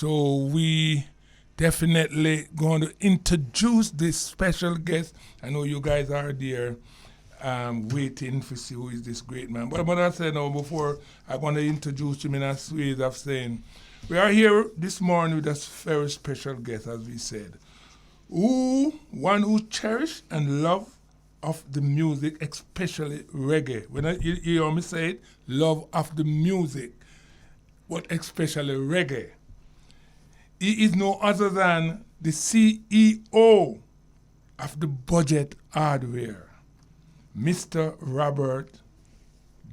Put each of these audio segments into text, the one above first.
So we definitely going to introduce this special guest. I know you guys are there waiting to see who is this great man. But I said now before I want to introduce him in a ways of saying we are here this morning with a very special guest, as we said. One who cherish and love of the music, especially reggae. When you hear me say it, love of the music, but especially reggae. He is no other than the CEO of the Budget Hardware, Mr. Robert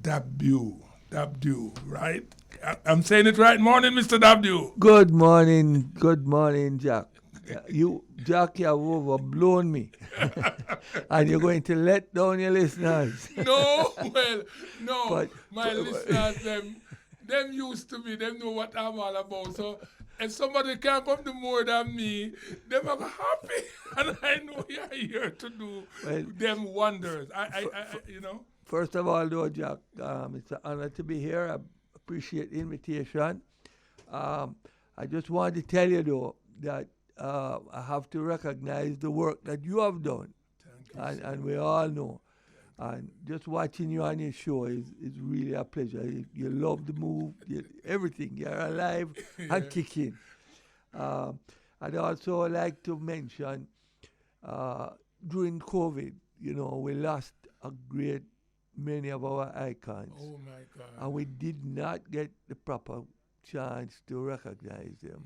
Dabdoub, right? I'm saying it right. Morning, Mr. Dabdoub. Good morning, Jack. Jack, you have overblown me. And you're going to let down your listeners. No. But my listeners, them used to me. Them know what I'm all about. So if somebody can come to more than me, them are happy. And I know you're here to do them wonders. I First of all, though, Jack, it's an honor to be here. I appreciate the invitation. I just want to tell you, though, that I have to recognize the work that you have done. And we all know. And just watching you on your show is really a pleasure. You love the move, everything. You're alive and kicking. I'd also like to mention, during COVID, we lost a great many of our icons. Oh, my God. And we did not get the proper chance to recognize them.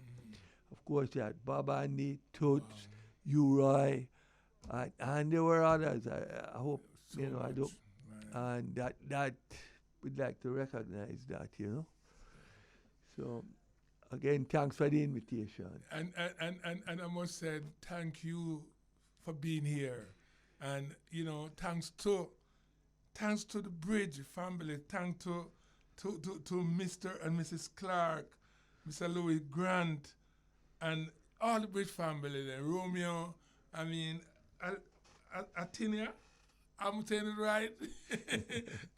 Of course, you had Bob Andy, Toots, Uri, and there were others. I hope, I don't. Right. And that we'd like to recognize that, So, again, thanks for the invitation. And I must say thank you for being here. And, thanks to the Bridge family, thanks to Mr. and Mrs. Clark, Mr. Louis Grant, and all the Bridge family, Romeo, Atinia, I'm saying it right,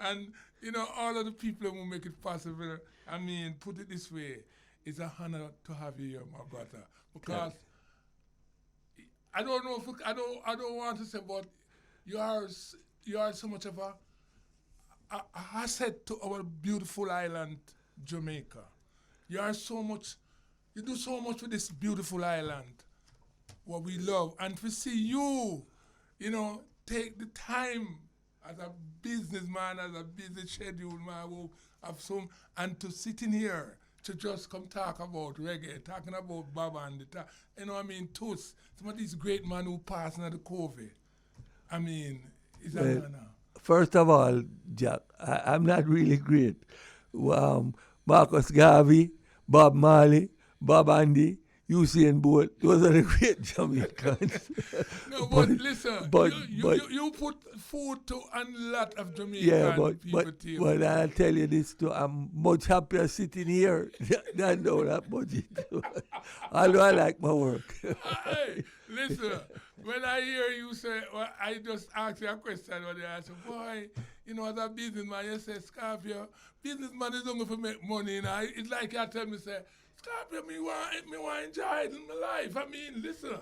and all of the people who make it possible. Put it this way, it's an honor to have you here, my brother, because I don't know if I don't want to say, but you are so much of a asset to our beautiful island, Jamaica. You do so much for this beautiful island, what we love. And to see you, take the time as a businessman, as a busy schedule man, who have some, and to sit in here to just come talk about reggae, talking about Baba and Toast, some of these great men who passed under the COVID. It's an honor. First of all, Jack, I'm not really great. Marcus Garvey, Bob Marley, Bob Andy, Usain Bolt, those are the great Jamaicans. No, but listen, you put food to a lot of Jamaican people. But I'll tell you this too, I'm much happier sitting here than down that budget. Although I like my work. Hey, listen, when I hear you say, I just ask you a question, I say, boy, as a businessman, you say, Scorpio, businessman is only for make money. It's like you tell me, say, Scorpio, me want to enjoy it in my life. Listen,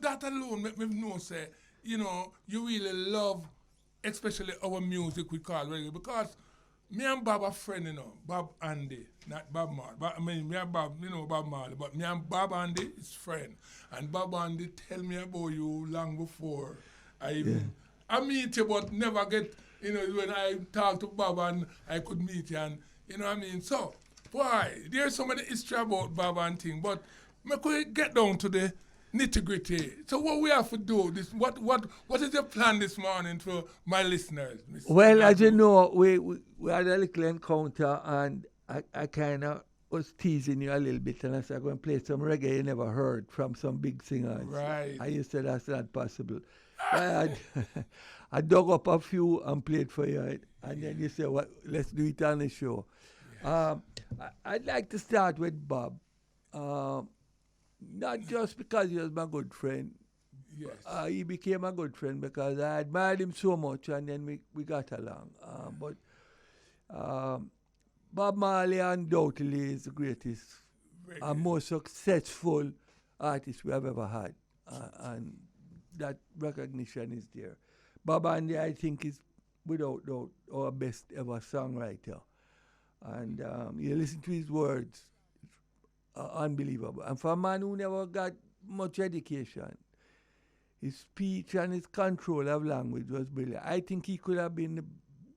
that alone make me know, say, you really love, especially our music we call reggae, because me and Bob are friends, Bob Andy, not Bob Marley. Me and Bob, Bob Marley, but me and Bob Andy is friend. And Bob Andy tell me about you long before I meet you, but never get, when I talk to Bob and I could meet you, and, So, boy, there's so many history about Bob and thing, but we could get down to the nitty-gritty. So what we have to do, what is your plan this morning for my listeners? Mr. Well, Dabdoub? as you know, we had a little encounter, and I kind of was teasing you a little bit, and I said, I'm going to play some reggae you never heard from some big singers. Right. And you said that's not possible. I dug up a few and played for you, and then you said, let's do it on the show. Yes. I'd like to start with Bob. Not just because he was my good friend. Yes. He became a good friend because I admired him so much, and then we got along. But Bob Marley undoubtedly is the greatest and most successful artist we have ever had. And that recognition is there. Bob Andy, I think, is without doubt our best ever songwriter. And you listen to his words, unbelievable. And for a man who never got much education, his speech and his control of language was brilliant. I think he could have been the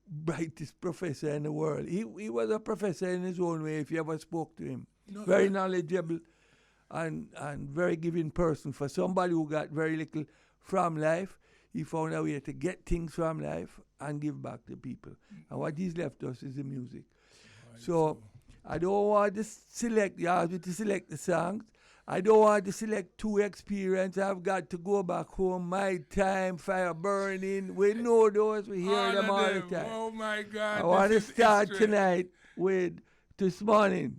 brightest professor in the world. He was a professor in his own way if you ever spoke to him. No, very knowledgeable and very giving person. For somebody who got very little from life, he found a way to get things from life and give back to people. And what he's left us is the music. So I don't want to select, you asked me to select the songs. I don't want to select two experience. I've got to go back home. My time, fire burning. We know those. We hear them all the time. Oh my God! I want to start tonight this morning,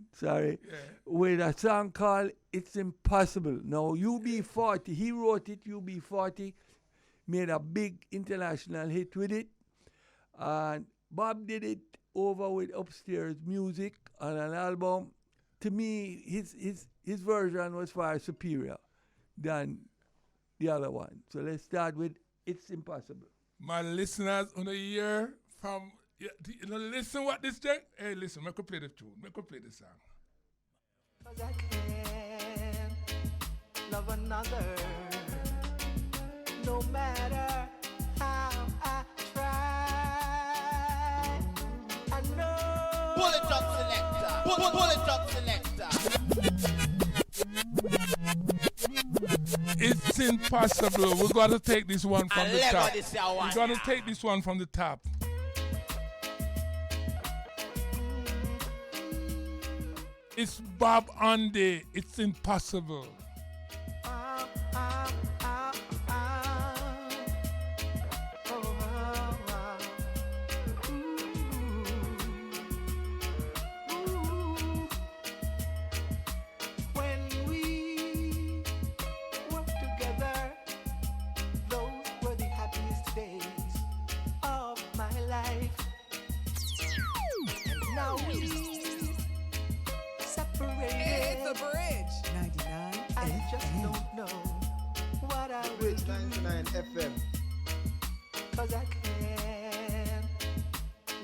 with a song called "It's Impossible." Now, UB40, he wrote it. UB40 made a big international hit with it, and Bob did it over with Upstairs Music on an album. To me, his version was far superior than the other one. So let's start with "It's Impossible." My listeners on a year from, listen what this thing. Hey, listen, make me play the tune. Make me play the song. 'Cause I can't love another, no matter how I try. I know. Pull it up, selector. Pull it up, selector. It's impossible. We're going to take this one from the top. We're going to take this one from the top. It's Bob Andy. It's impossible. FM. 'Cause I can't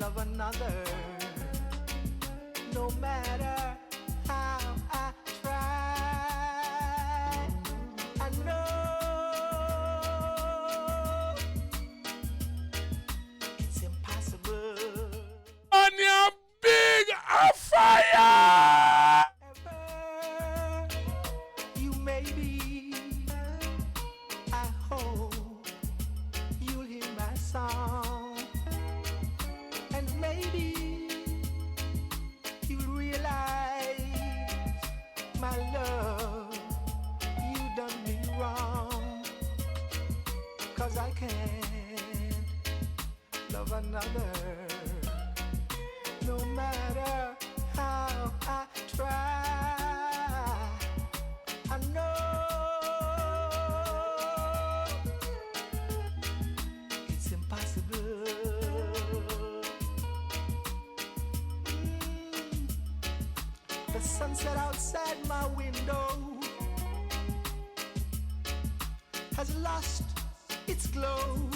love another, no matter how I try. I know it's impossible. On your big fire! Ever you may be, I hope you'll hear my song, and maybe you'll realize, my love, you done me wrong. 'Cause I can't love another, no matter how I try. I know it's impossible. The sunset outside my window has lost its glow.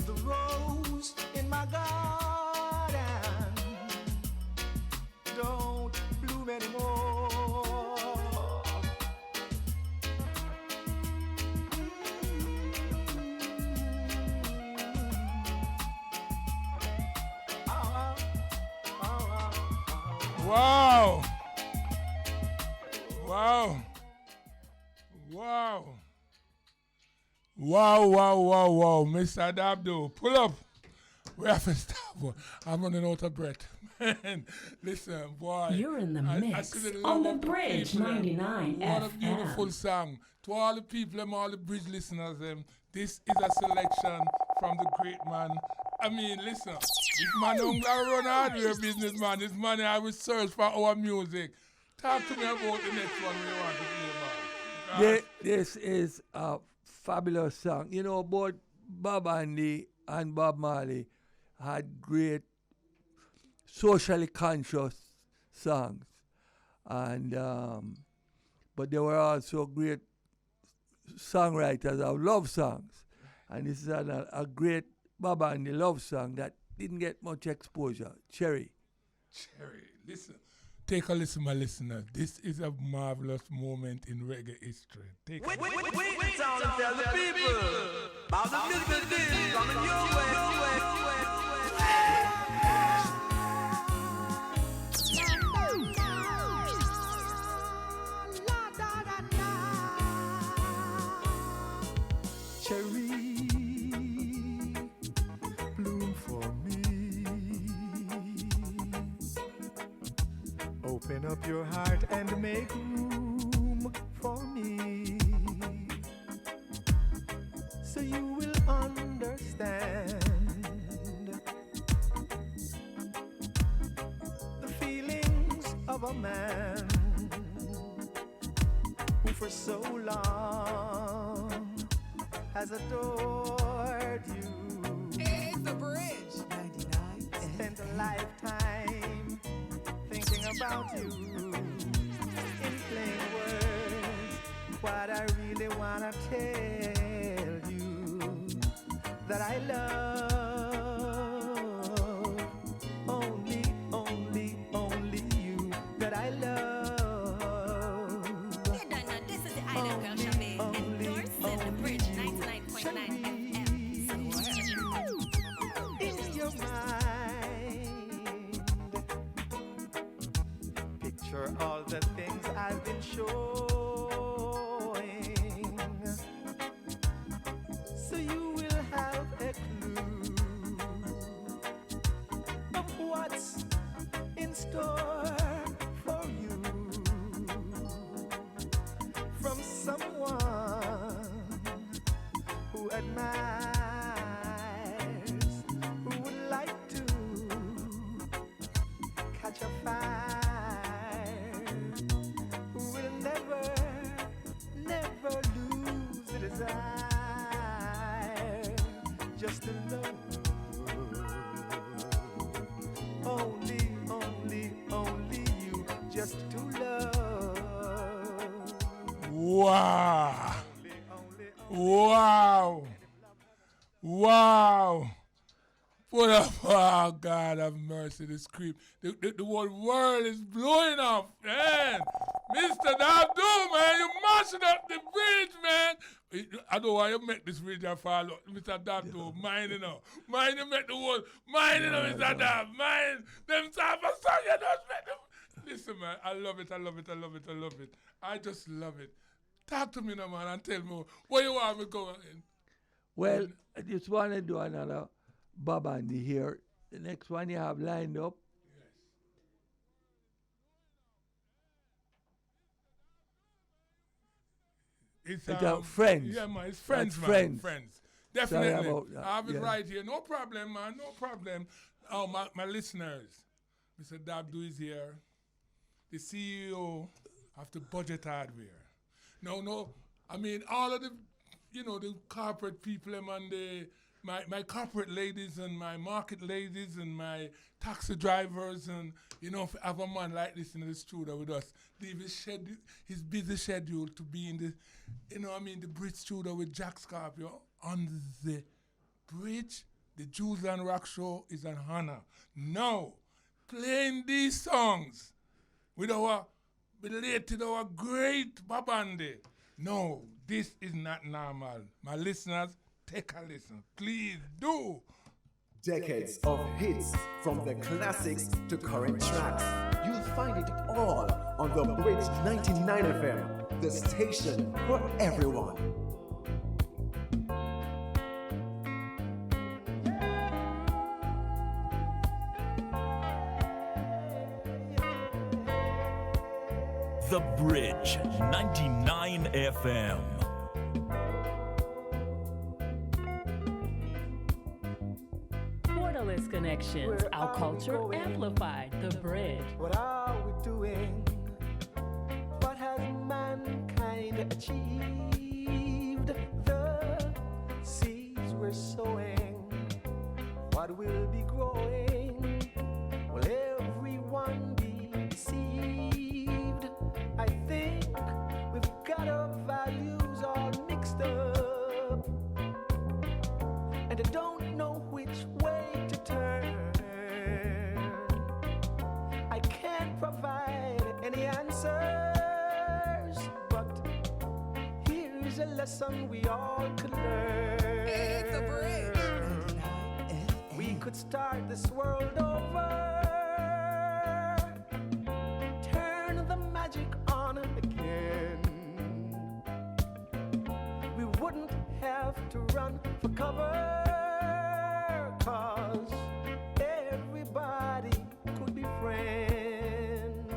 The rose in my garden don't bloom anymore. Wow. Wow. Wow. Wow, wow, wow, wow. Mr. Dabdoub, pull up. We have to stop. I'm running out of breath. Man, listen, boy. You're in the mix see the on love the of Bridge people, 99 What a FM. beautiful song. To all the people, all the Bridge listeners, this is a selection from the great man. I mean, listen, this man don't run hardware business, man. This man I will search for our music. Talk to me about the next one we want to play, man. This is a fabulous song. You know, both Bob Andy and Bob Marley had great socially conscious songs, and but they were also great songwriters of love songs, and this is a great Baba and the love song that didn't get much exposure. Cherry. Cherry, listen. Take a listen, my listener. This is a marvelous moment in reggae history. Take a listen. We tell the people about the musical deal coming your way. Cherry, bloom for me. Open up your heart and make room for me, so you will understand the feelings of a man who for so long has adored you. It's the bridge. 99. Spent a lifetime thinking about you. In plain words, what I really wanna tell you, that I love only you, that I love. You don't know, this is the Island Girl Champagne, endorsing the bridge 99.9 FM. In your mind, picture all the things I've been showing, so you will have a clue of what's in store for you from someone who admires, who would like to catch a fire, who will never lose a desire, just to love. Only you, just to love. Wow. Wow. Wow. What up? Oh, God have mercy, this creep. The whole world is blowing up, man. Mr. Dabdoub, man, you mashing up the bridge, man. I don't know why you make this bridge a fall. Mr. Dabdoub, mine, you know. Mine, you make the whole. Mine, you know, Mr. Dab. Mine, them type of song, you don't make them. Listen, man, I love it. I just love it. Talk to me now, man, and tell me where you want me going. Well, I just want to do another Baba and the here. The next one you have lined up. It's Friends. Yeah, man, it's Friends, That's man. Friends. Friends. Sorry Definitely. about that, I have it yeah. right here. No problem, man. No problem. Oh, my listeners. Mr. Dabdoub is here. The CEO of the Budget Hardware. No. I mean, all of the, the corporate people, them and my corporate ladies and my market ladies and my taxi drivers and, if have a man like this in the studio with us, leave his busy schedule to be in the, the bridge studio with Jack Scorpio on the bridge. The Drewsland Rock show is an honor. Now, playing these songs with our great Babande. No, this is not normal. My listeners, take a listen. Please do. Decades of hits from the classics to current tracks. You'll find it all on the Bridge 99 FM, the station for everyone. The Bridge 99 FM. Borderless connections, Where our are we culture going? amplified. The Bridge. What are we doing? What has mankind achieved? The seeds we're sowing, what will be growing? Will everyone be deceived? lesson we all could learn. It's the bridge. 99 FM. We could start this world over. Turn the magic on again. We wouldn't have to run for cover. 'Cause everybody could be friends.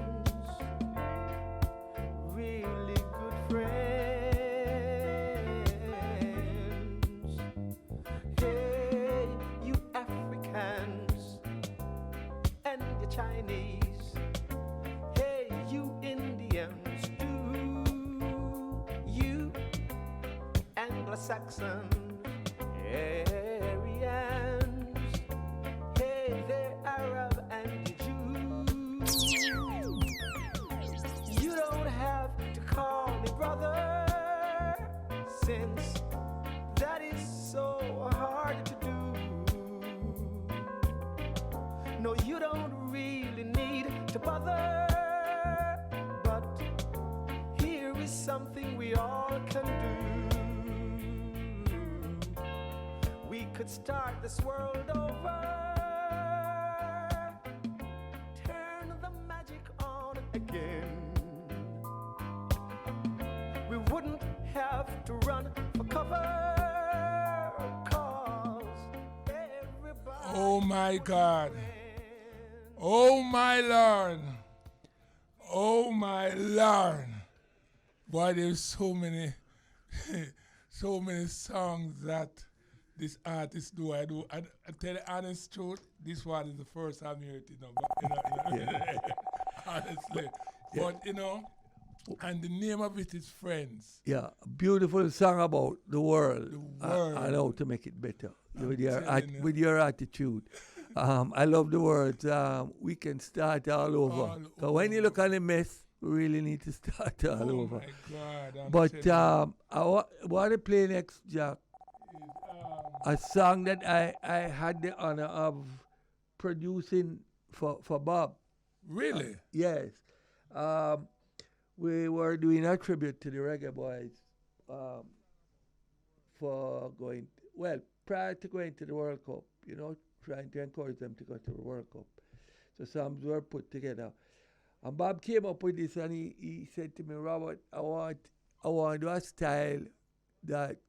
Really good friends. Hey, you Africans and the Chinese. Hey, you Indians too. You Anglo-Saxons, Aryans. Hey, they're Arab and the Jews. You don't have to call me brother, since that is so hard to do. No, you don't really need to bother. But here is something we all can do. We could start this world over. Turn the magic on again. We wouldn't have to run for cover. 'Cause everybody. Oh my God. Oh my Lord. Oh my Lord. Boy, there's so many so many songs that this artist do. I tell the honest truth, this one is the first time hearing it, honestly. Yeah. But and the name of it is Friends. Yeah, a beautiful song about the world. The world. And how to make it better with telling you. your attitude. I love the words. We can start all over. All So when you over. look at the mess, we really need to start all Oh over. my God. I'm But telling I want to play next, Jack, you, a song that I had the honor of producing for Bob. really? Yes. We were doing a tribute to the Reggae Boys for prior to going to the World Cup, trying to encourage them to go to the World Cup. So songs were put together. And Bob came up with this and he said to me, Robert, I want to do a style that,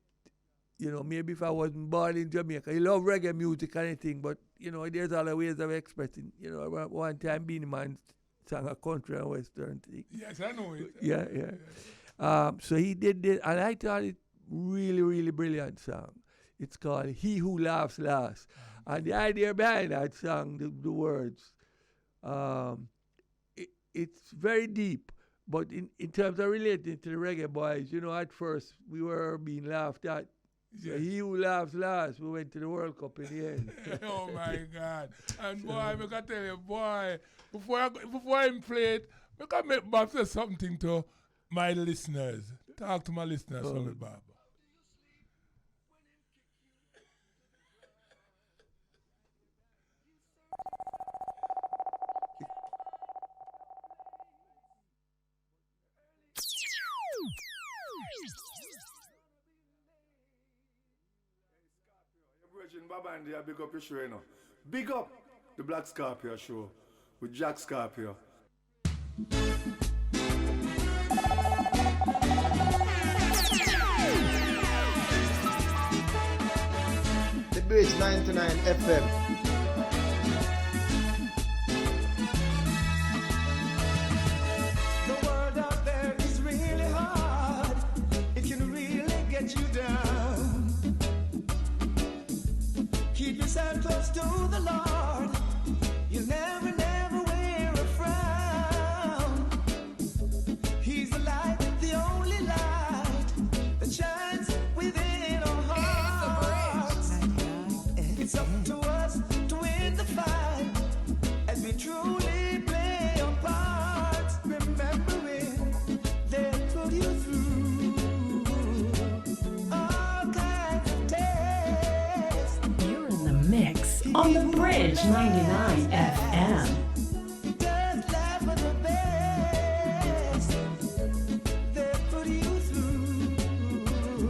maybe if I wasn't born in Jamaica, he loved reggae music and anything, but, there's other ways of expressing. One time Beanie Man sang a country and western thing. Yes, I know it. Yeah. So he did this, and I thought it really, really brilliant song. It's called He Who Laughs Last. And the idea behind that song, the words, it's very deep. But in terms of relating to the Reggae Boys, at first we were being laughed at. So Yes. He Who Laughs Last, we went to the World Cup in the end. Oh my God. And boy, I can tell you, boy, before I play it, I can make Bob say something to my listeners. Talk to my listeners for me, Bob. Babandi, big up your show, Big up the Black Scorpio show with Jack Scorpio. The Bridge 99 FM. The world out there is really hard. It can really get you down. Keep yourself close to the Lord. You'll never, never wear a frown. He's the light, the only light that shines within our hearts. It's up to us to win the fight as we truly play our parts. Remembering they'll put you through all kinds of tests. You're in the mix on the Bridge 99 FM. Just laugh at the best. They'll put you through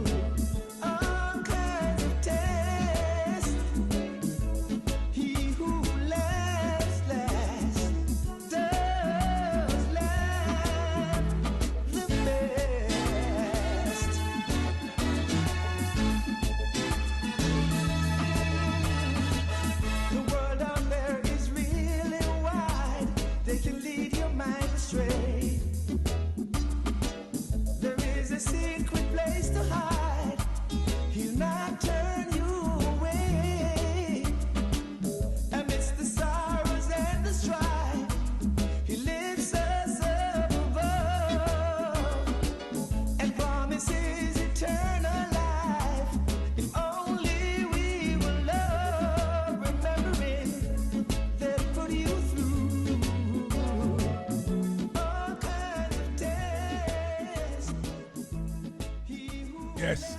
Yes.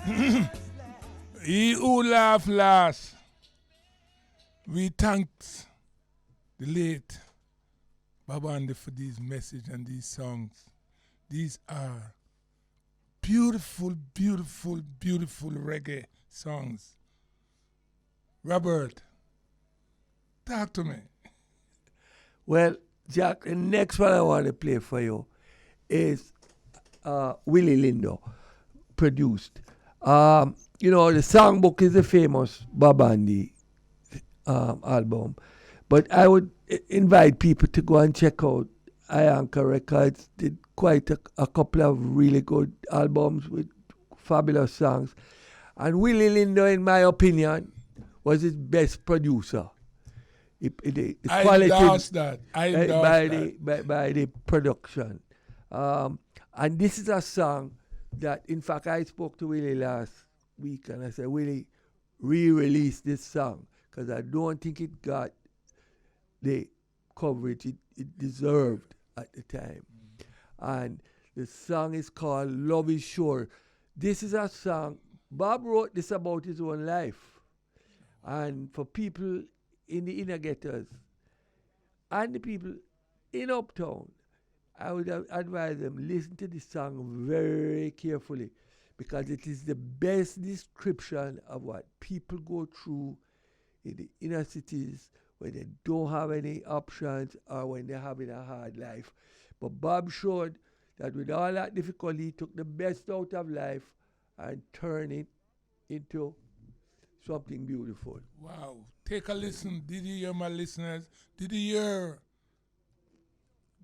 He who laugh last. We thanks the late Babandi for these messages and these songs. These are beautiful, beautiful, beautiful reggae songs. Robert, talk to me. Well, Jack, the next one I want to play for you is Willie Lindo produced. The songbook is a famous Babandi album, but I would invite people to go and check out Ianka Records. Did quite a couple of really good albums with fabulous songs, and Willie Lindo, in my opinion, was his best producer. The quality by the production. And this is a song that, in fact, I spoke to Willie last week and I said, Willie, re-release this song because I don't think it got the coverage it deserved at the time. And the song is called Love Is Sure. This is a song, Bob wrote this about his own life. And for people in the inner ghettos and the people in Uptown, I would advise them listen to this song very carefully because it is the best description of what people go through in the inner cities when they don't have any options or when they're having a hard life. But Bob showed that with all that difficulty, he took the best out of life and turned it into something beautiful. Wow. Take a listen. Did you hear, my listeners? Did you hear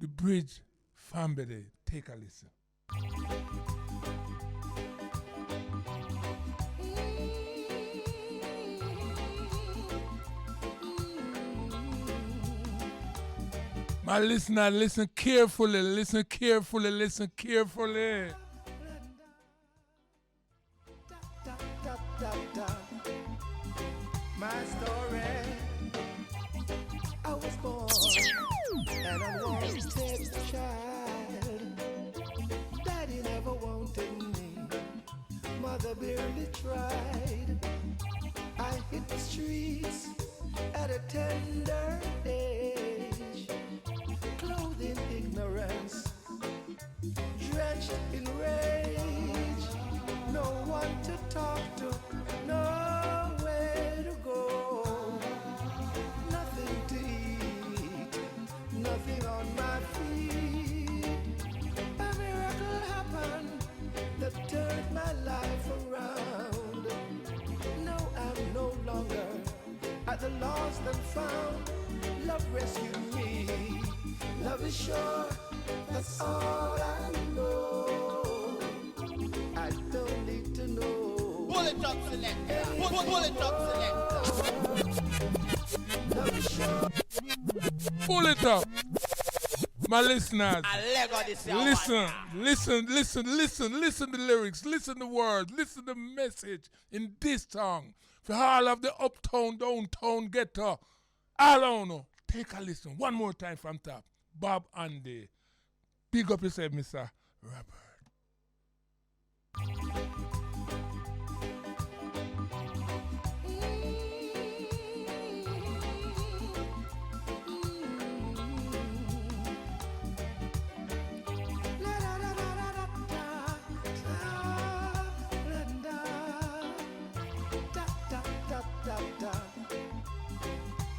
the Bridge family? Take a listen. My listener, listen carefully, listen carefully, listen carefully. My story, I was born an unwanted child. Daddy never wanted me, mother barely tried. I hit the streets at a tender age, clothed in ignorance, drenched in rage. No one to talk to, nowhere to go, nothing to eat, nothing on my feet. A miracle happened that turned my life around. No, I'm no longer at the lost and found. Love rescued me, love is sure, that's all I know. I don't need to know. Pull it up, selector. Pull it up, selector. Pull it up. My listeners, listen the lyrics, listen the words, listen the message in this song. For all of the uptown, downtown ghetto, all I know, take a listen. One more time from top. Bob Andy. Big up yourself, Mr. Robert.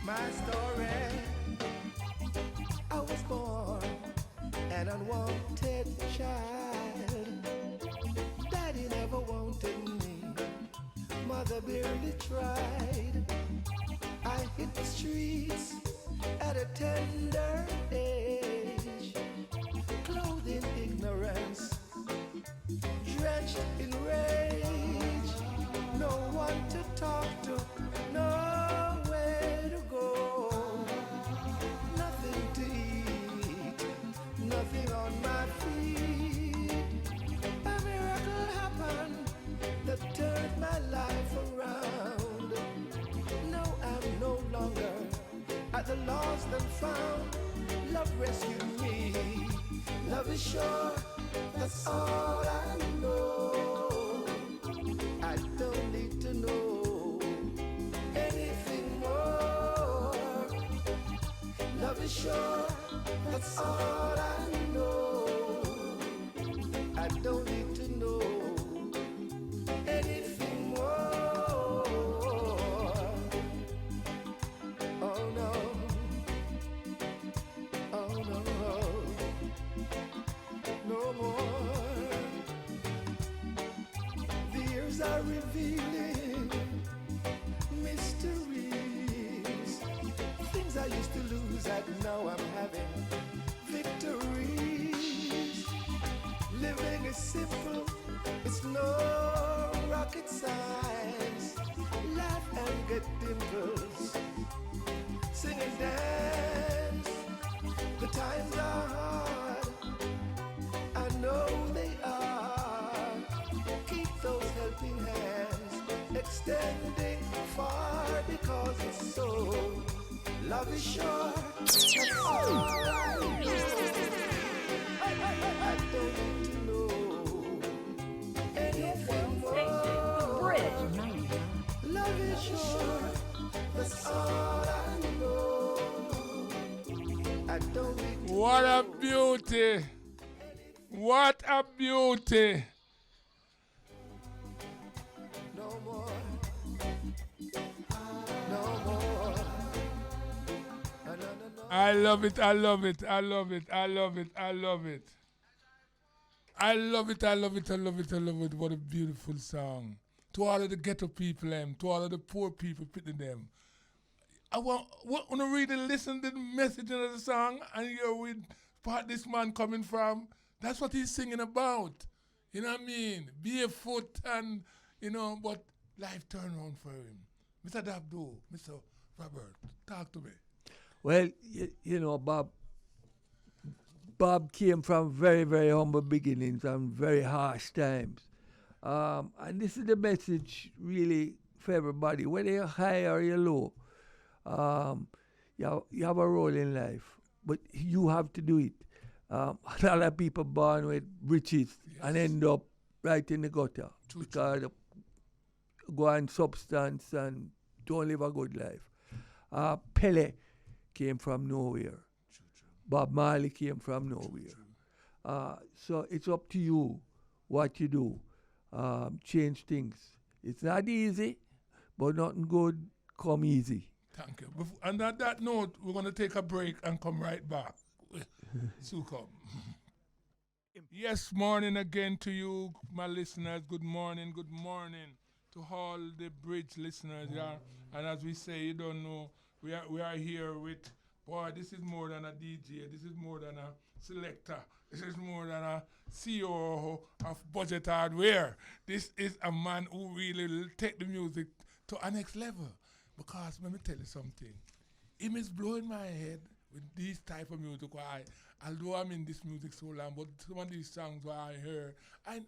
My story, I was born an unwanted child. Daddy never wanted me, mother barely tried. I hit the streets at a tender age, clothed in ignorance, drenched in rage. No one to talk to, nowhere to go, nothing to eat, nothing on my feet. A miracle happened that turned my life around. No, I'm no longer at the lost and found. Love rescued me, love is sure, that's all I know. is sure, that's all I know. I don't need to know anything more. Oh no, oh no, no more. The years are revealing mysteries. Things I used to lose that now I'm having victories. Living is simple, it's no rocket science. Laugh and get dimples, sing and dance. The times are hard, I know they are. Keep those helping hands extending far, because it's so. Love is short, that's all I know. I don't need to know anything more. Bridge 99. Love is short, that's all I know. I don't need to What a beauty. What a beauty. no more. No more. No, no, no. I love it, I love it, I love it, I love it, I love it. I love it, I love it, I love it, I love it. What a beautiful song. To all of the ghetto people, to all of the poor people, pity them. I want to read and listen to the message of the song and hear with part this man coming from. That's what he's singing about. You know what I mean? Barefoot and, but life turned around for him. Mr. Dabdoub, Mr. Robert, talk to me. Well, Bob came from very, very humble beginnings and very harsh times. And this is the message really for everybody, whether you're high or you're low. You have a role in life, but you have to do it. A lot of people born with riches and end up right in the gutter because they go on substance and don't live a good life. Pele came from nowhere. Bob Marley came from nowhere. So it's up to you what you do. Change things. It's not easy, but nothing good come easy. Thank you. And on that note, we're going to take a break and come right back. So come. Yes, morning again to you, my listeners. Good morning to all the bridge listeners. Yeah. And as we say, you don't know, we are here with, boy, this is more than a DJ. This is more than a selector. This is more than a CEO of Budget Hardware. This is a man who really will take the music to a next level. Because let me tell you something. Him is blowing my head with this type of music. Although I'm in this music so long, but some of these songs where I heard, I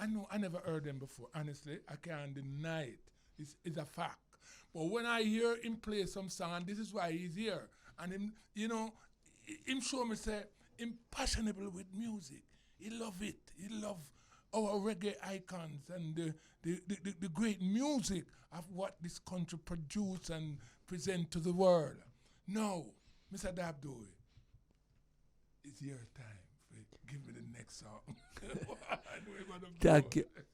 know I never heard them before. Honestly, I can't deny it. It's a fact. But when I hear him play some song, and this is why he's here, and him, him show me say, him passionate with music. He love it. He love our reggae icons and the great music of what this country produce and present to the world. Now, Mr. Dabdoub, it's your time. Give me the next song.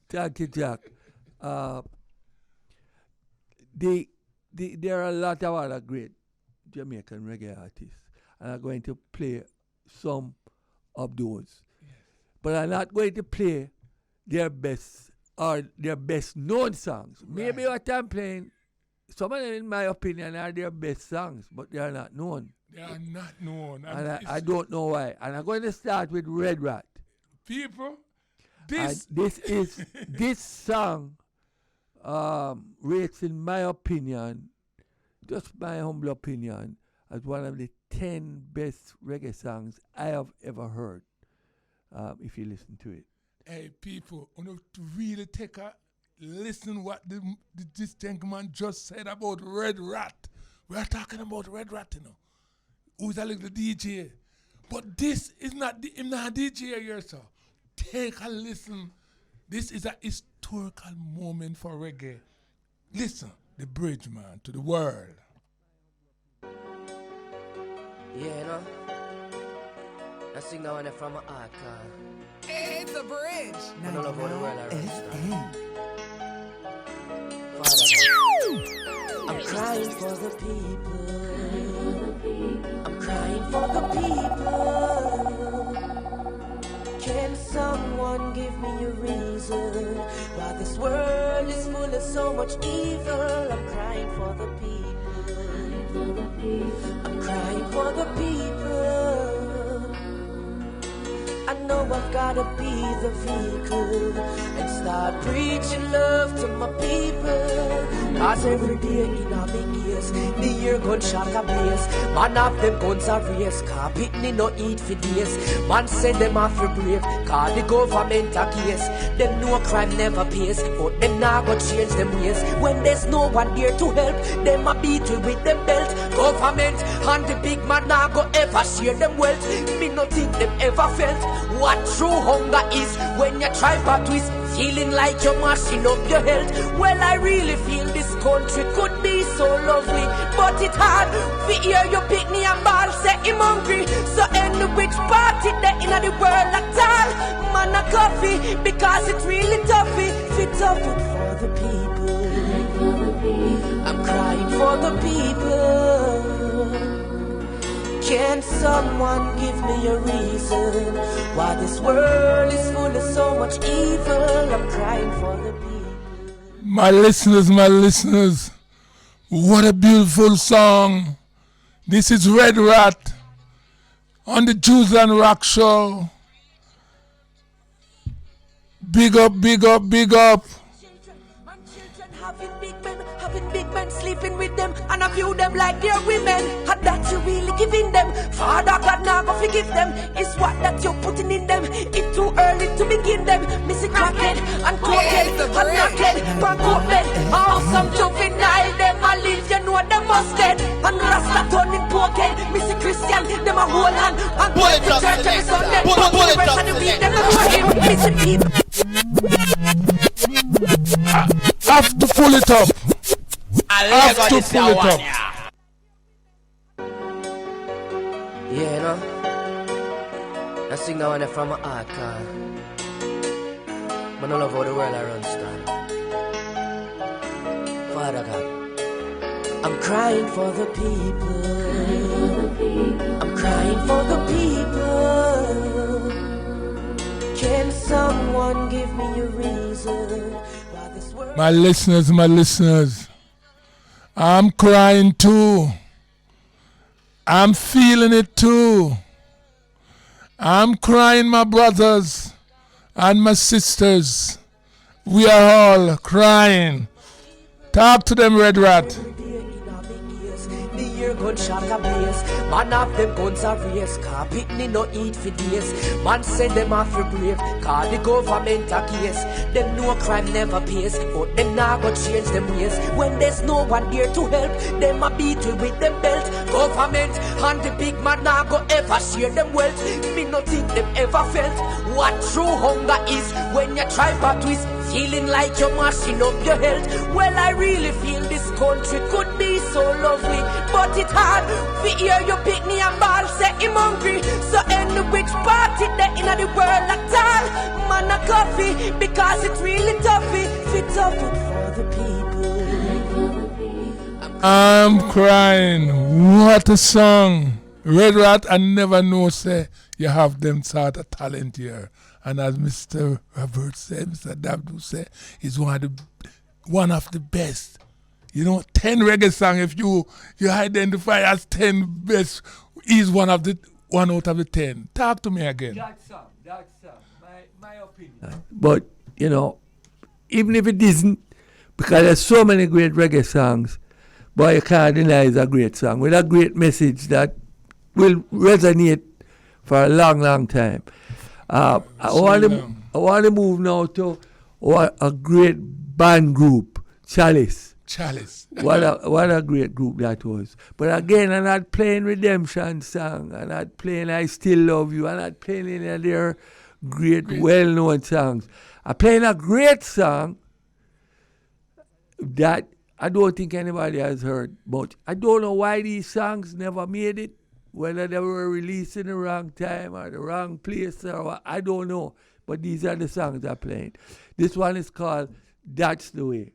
Thank you, Jack. There are a lot of other great Jamaican reggae artists, and I'm going to play some of those. Yes. But I'm not going to play their best or their best known songs. Right. Maybe what I'm playing, some of them, in my opinion, are their best songs, but they are not known. They are not known. And I don't know why. And I'm going to start with Red Rat. People, this song rates, in my opinion, just my humble opinion, as one of the 10 best reggae songs I have ever heard, if you listen to it. Hey, people, you know, to really take a listen what this gentleman just said about Red Rat. We are talking about Red Rat, who's a little DJ. But this is not a DJ here, sir. Take a listen. This is a historical moment for reggae. Listen, the bridge, man, to the world. Yeah, no. I sing that one from my heart, It's the bridge. I don't know about the world I run. I'm crying for the people. I'm crying for the people. Can someone give me a reason why this world is full of so much evil? I'm crying for the people. I'm crying for the people. I know I've gotta be the vehicle and start preaching love to my people. Cause every day in a big ears, the year gunshot a blaze. Man have them guns a race, cause pitney no eat for days. Man send them off for brave, cause the government a case. Them know crime never pays, but them now go change them ways. When there's no one there to help, them a beetle with them belt. Government and the big man now go ever share them wealth. Me no think them ever felt what true hunger is when you try for twist, feeling like you're mashing up your health. Well, I really feel this country could be so lovely, but it's hard to hear you pick me and ball say I'm hungry. So any which party there in the world at all, man a coffee, because it's really toughy. Fit up for the people. I'm crying for the people. Can someone give me a reason why this world is full of so much evil? I'm crying for the people. My listeners, what a beautiful song. This is Red Rat on the Drewsland Rock show. Big up, big up, big up. Having big men sleeping with them, and I view them like they're women. And that you really giving them. Father God now go forgive them. It's what that you're putting in them. It's too early to begin them. Missing crackhead and cokehead and knockhead, bancohead. Awesome juvenile, them a live, you know them must dead. And Rasta turning pokehead, missing Christian, them a whole hand. And go to church every Sunday. But the rest of the week, them a him. Missing people. Have to pull it up. Have to pull it up. Yeah, no. I sing that one from my heart, but I love how the world I run, star. Father God, I'm crying for the people. I'm crying for the people. Can someone give me a reason why this world... My listeners, I'm crying too. I'm feeling it too. I'm crying, my brothers and my sisters. We are all crying. Talk to them, Red Rat. Gunshot a blaze. Man have them guns a race, car pitney no eat for days. Man send them off for brave, car the government a case. Them know crime never pays, but them now go change them ways. When there's no one there to help, them a beetle with them belt. Government and the big man now go ever share them wealth. Me no think them ever felt what true hunger is when you try for twist, feeling like you're mashing up your health. Well, I really feel this country could be so lovely, but it's hard to hear you pick me and ball say I'm hungry. So any which party there in the world at all, man a coffee, because it's really toughy. Fit up for the people. I'm crying. What a song. Red Rat, I never know say you have them sort of talent here. And as Mr. Robert said, Mr. Dabdoub said, he's one of the best. You know, 10 reggae songs, if you identify as 10 best, he's one out of the 10. Talk to me again. That's my opinion. But, you know, even if it isn't, because there's so many great reggae songs, but you can't deny it's a great song with a great message that will resonate for a long, long time. I want to move now to a great band group, Chalice. What a great group that was. But again, I'm not playing Redemption song. I'm not playing I Still Love You. I'm not playing any of their great well-known songs. I'm playing a great song that I don't think anybody has heard. But I don't know why these songs never made it. Whether they were released in the wrong time or the wrong place or what, I don't know. But these are the songs I'm playing. This one is called That's the Way.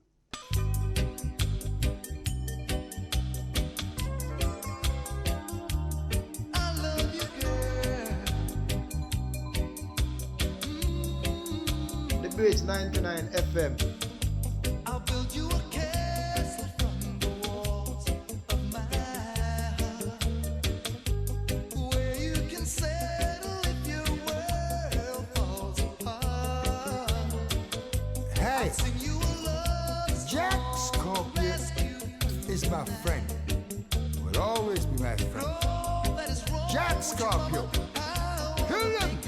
The Bridge 99 FM. I'll build you a castle from the walls of my heart, where you can settle if your world falls apart. Hey, Sing you a love Jack Scorpio is my friend. Will always be my friend. Jack Scorpio. Kill him.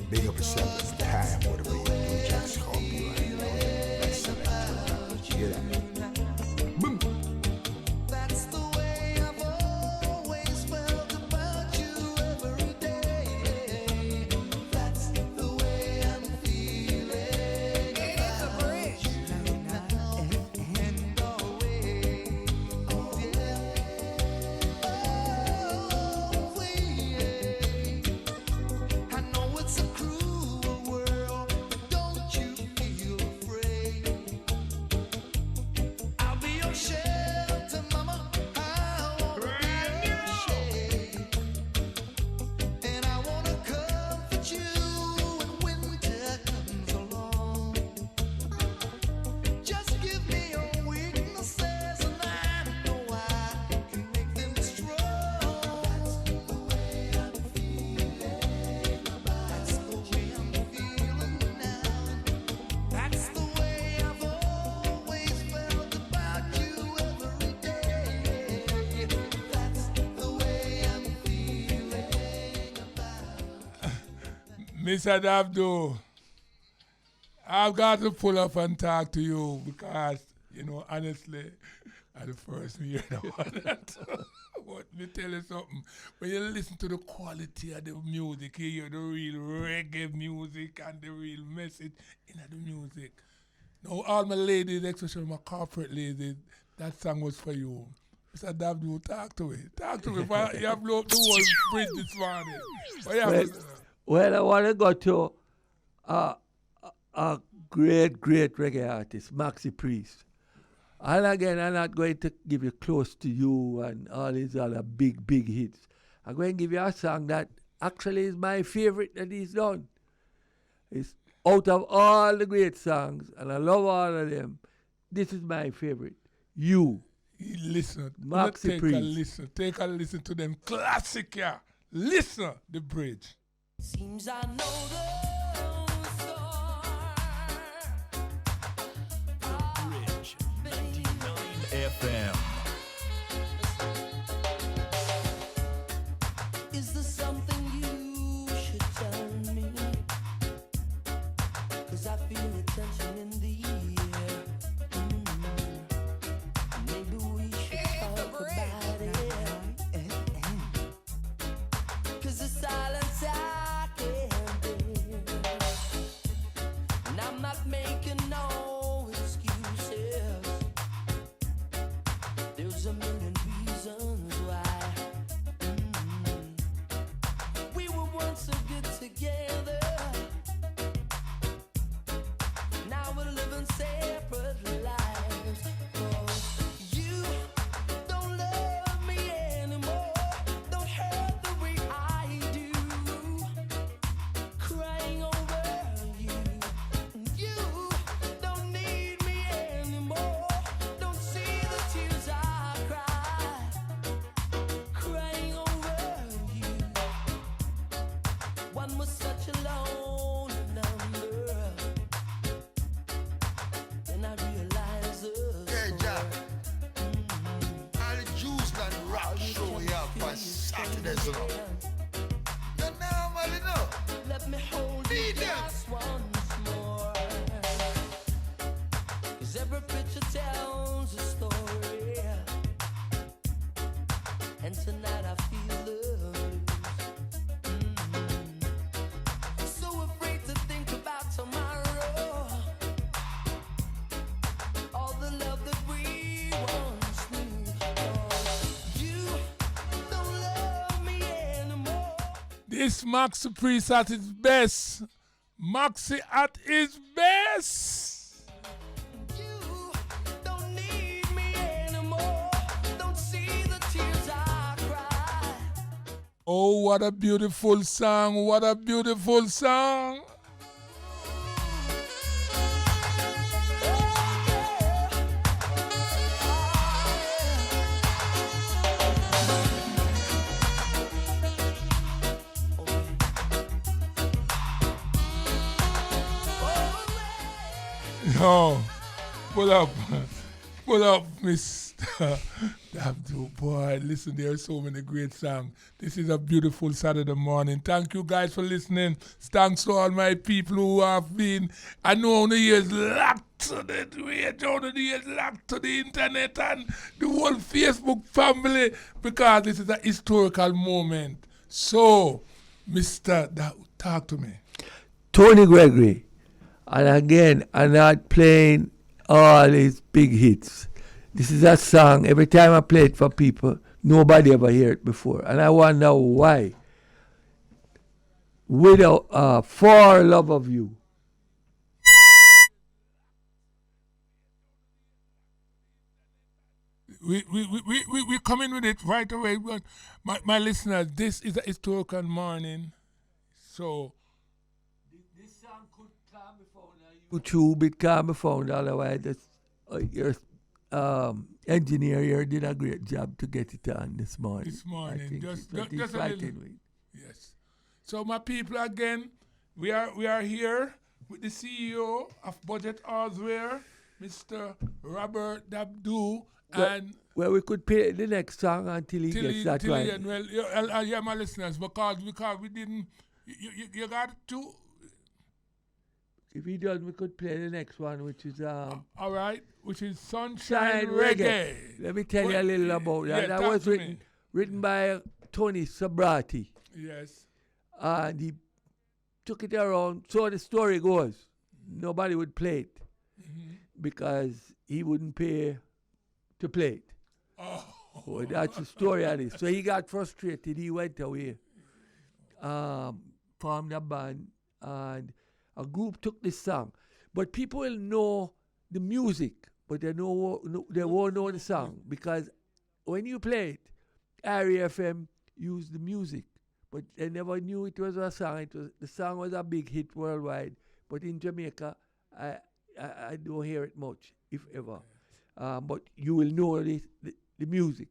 Big up yourself at the time, whatever you do, Jack Scorpio. Hear that? Boom. That's the way I've always felt about you every day. That's the way I'm feeling about you now and always. Oh yeah. Oh yeah. I know it's a cruel world, but don't you feel afraid? I'll be your shelter, mama. I'll be your shade, and I wanna comfort you when winter comes along. Just give me your weaknesses, and I know I can make them strong. That's the way I'm feeling. That's the way I'm feeling now. That's the way I've always felt about you every day. That's the way I'm feeling about. Mr. Dabdoub, I've got to pull up and talk to you because, you know, honestly, at the first me hear that one. But me tell you something. When you listen to the quality of the music, you hear the real reggae music and the real message in the music. Now, all my ladies, especially my corporate ladies, that song was for you. Mr. Dabdoub, talk to me. Talk to me. You have blown up the whole bridge this morning. What you have to- Well, I want to go to a great reggae artist, Maxi Priest. And again, I'm not going to give you Close to You and all these other big hits. I'm going to give you a song that actually is my favorite that he's done. It's out of all the great songs, and I love all of them. This is my favorite. You. Listen. Maxi Take a Priest. listen. Take a listen to them classic, yeah. Listen, The Bridge. Seems I know the Bridge 99 FM. Is there something you should tell me? 'Cause I feel the tension in the air. Maybe we should talk about it. 'Cause the silence I can't bear. And I'm not making no excuses. There's a million reasons why. We were once so good together. Now we're living separate lives. Oh, you don't love me anymore. Don't hurt the way I do. Crying over you. You don't need me anymore. Don't see the tears I cry. Crying over you. One was such a lonely number. Then I realized Hey, Jack. All the Drewsland Rock show here for Saturdays, you know. Not normal, you know. let me hold you Need them. just once more. 'Cause every picture tells a story. And tonight I feel loose. So afraid to think about tomorrow. All the love that we once knew. Oh, you don't love This Maxi Priest at his best. Maxi at his best. You don't need me anymore. Don't see the tears I cry. Oh, what a beautiful song. What a beautiful song. No, pull up, Mr. Dabdoub. Boy, listen, there are so many great songs. This is a beautiful Saturday morning. Thank you guys for listening. Thanks to all my people who have been, I know on the years locked to the radio, on the years locked to the internet and the whole Facebook family, because this is a historical moment. So, Mr. Dabdoub, talk to me. Tony Gregory. And again, I'm not playing all his big hits. This is a song, every time I play it for people, nobody ever heard it before. And I wonder why. Without For Love of You. We come in with it right away. But my listeners, this is a historical morning. So, this song could come before YouTube, it can't be found. Otherwise, your engineer here did a great job to get it on this morning. This morning, just a right little. Yes. So my people, again, we are here with the CEO of Budget Hardware, Mr. Robert Dabdoub, and well, we could play the next song until he gets that right. Well, yeah, my listeners, because we didn't. You got to. If he does, we could play the next one, which is all right, which is Sunshine Reggae. Let me tell you a little about that. That was written by Tony Sabrati. Yes. And he took it around. So the story goes, nobody would play it because he wouldn't pay to play it. Oh. So that's the story of this. So he got frustrated. He went away, formed a band, and a group took this song. But people will know the music, but they won't know the song, because when you play it, RFM used the music, but they never knew it was a song. The song was a big hit worldwide, but in Jamaica, I don't hear it much, if ever. But you will know the music.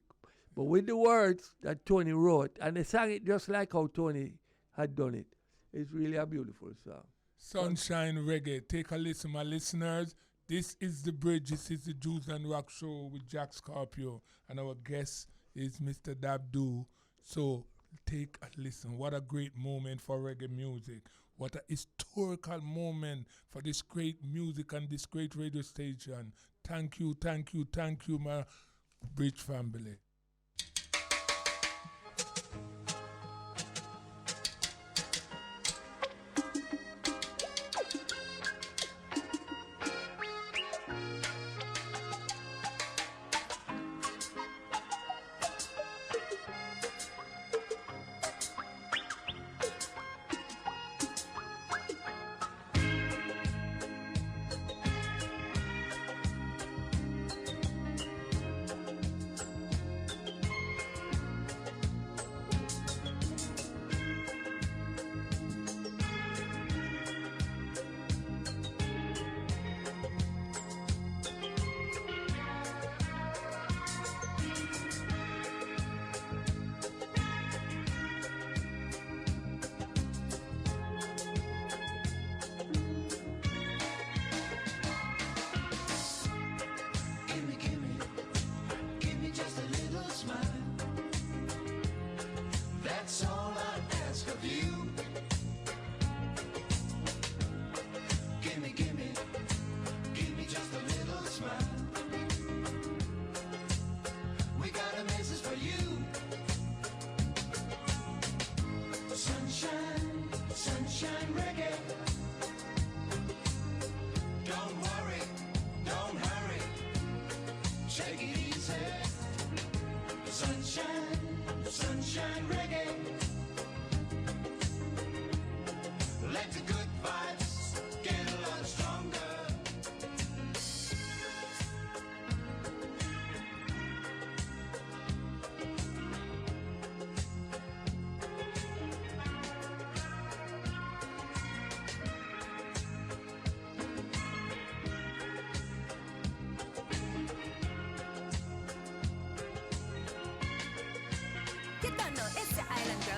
But with the words that Tony wrote, and they sang it just like how Tony had done it, it's really a beautiful song. Sunshine Reggae. Take a listen, my listeners. This is The Bridge. This is the Drewsland Rock Show with Jack Scorpio. And our guest is Mr. Dabdoub. So take a listen. What a great moment for reggae music. What a historical moment for this great music and this great radio station. Thank you, my Bridge family.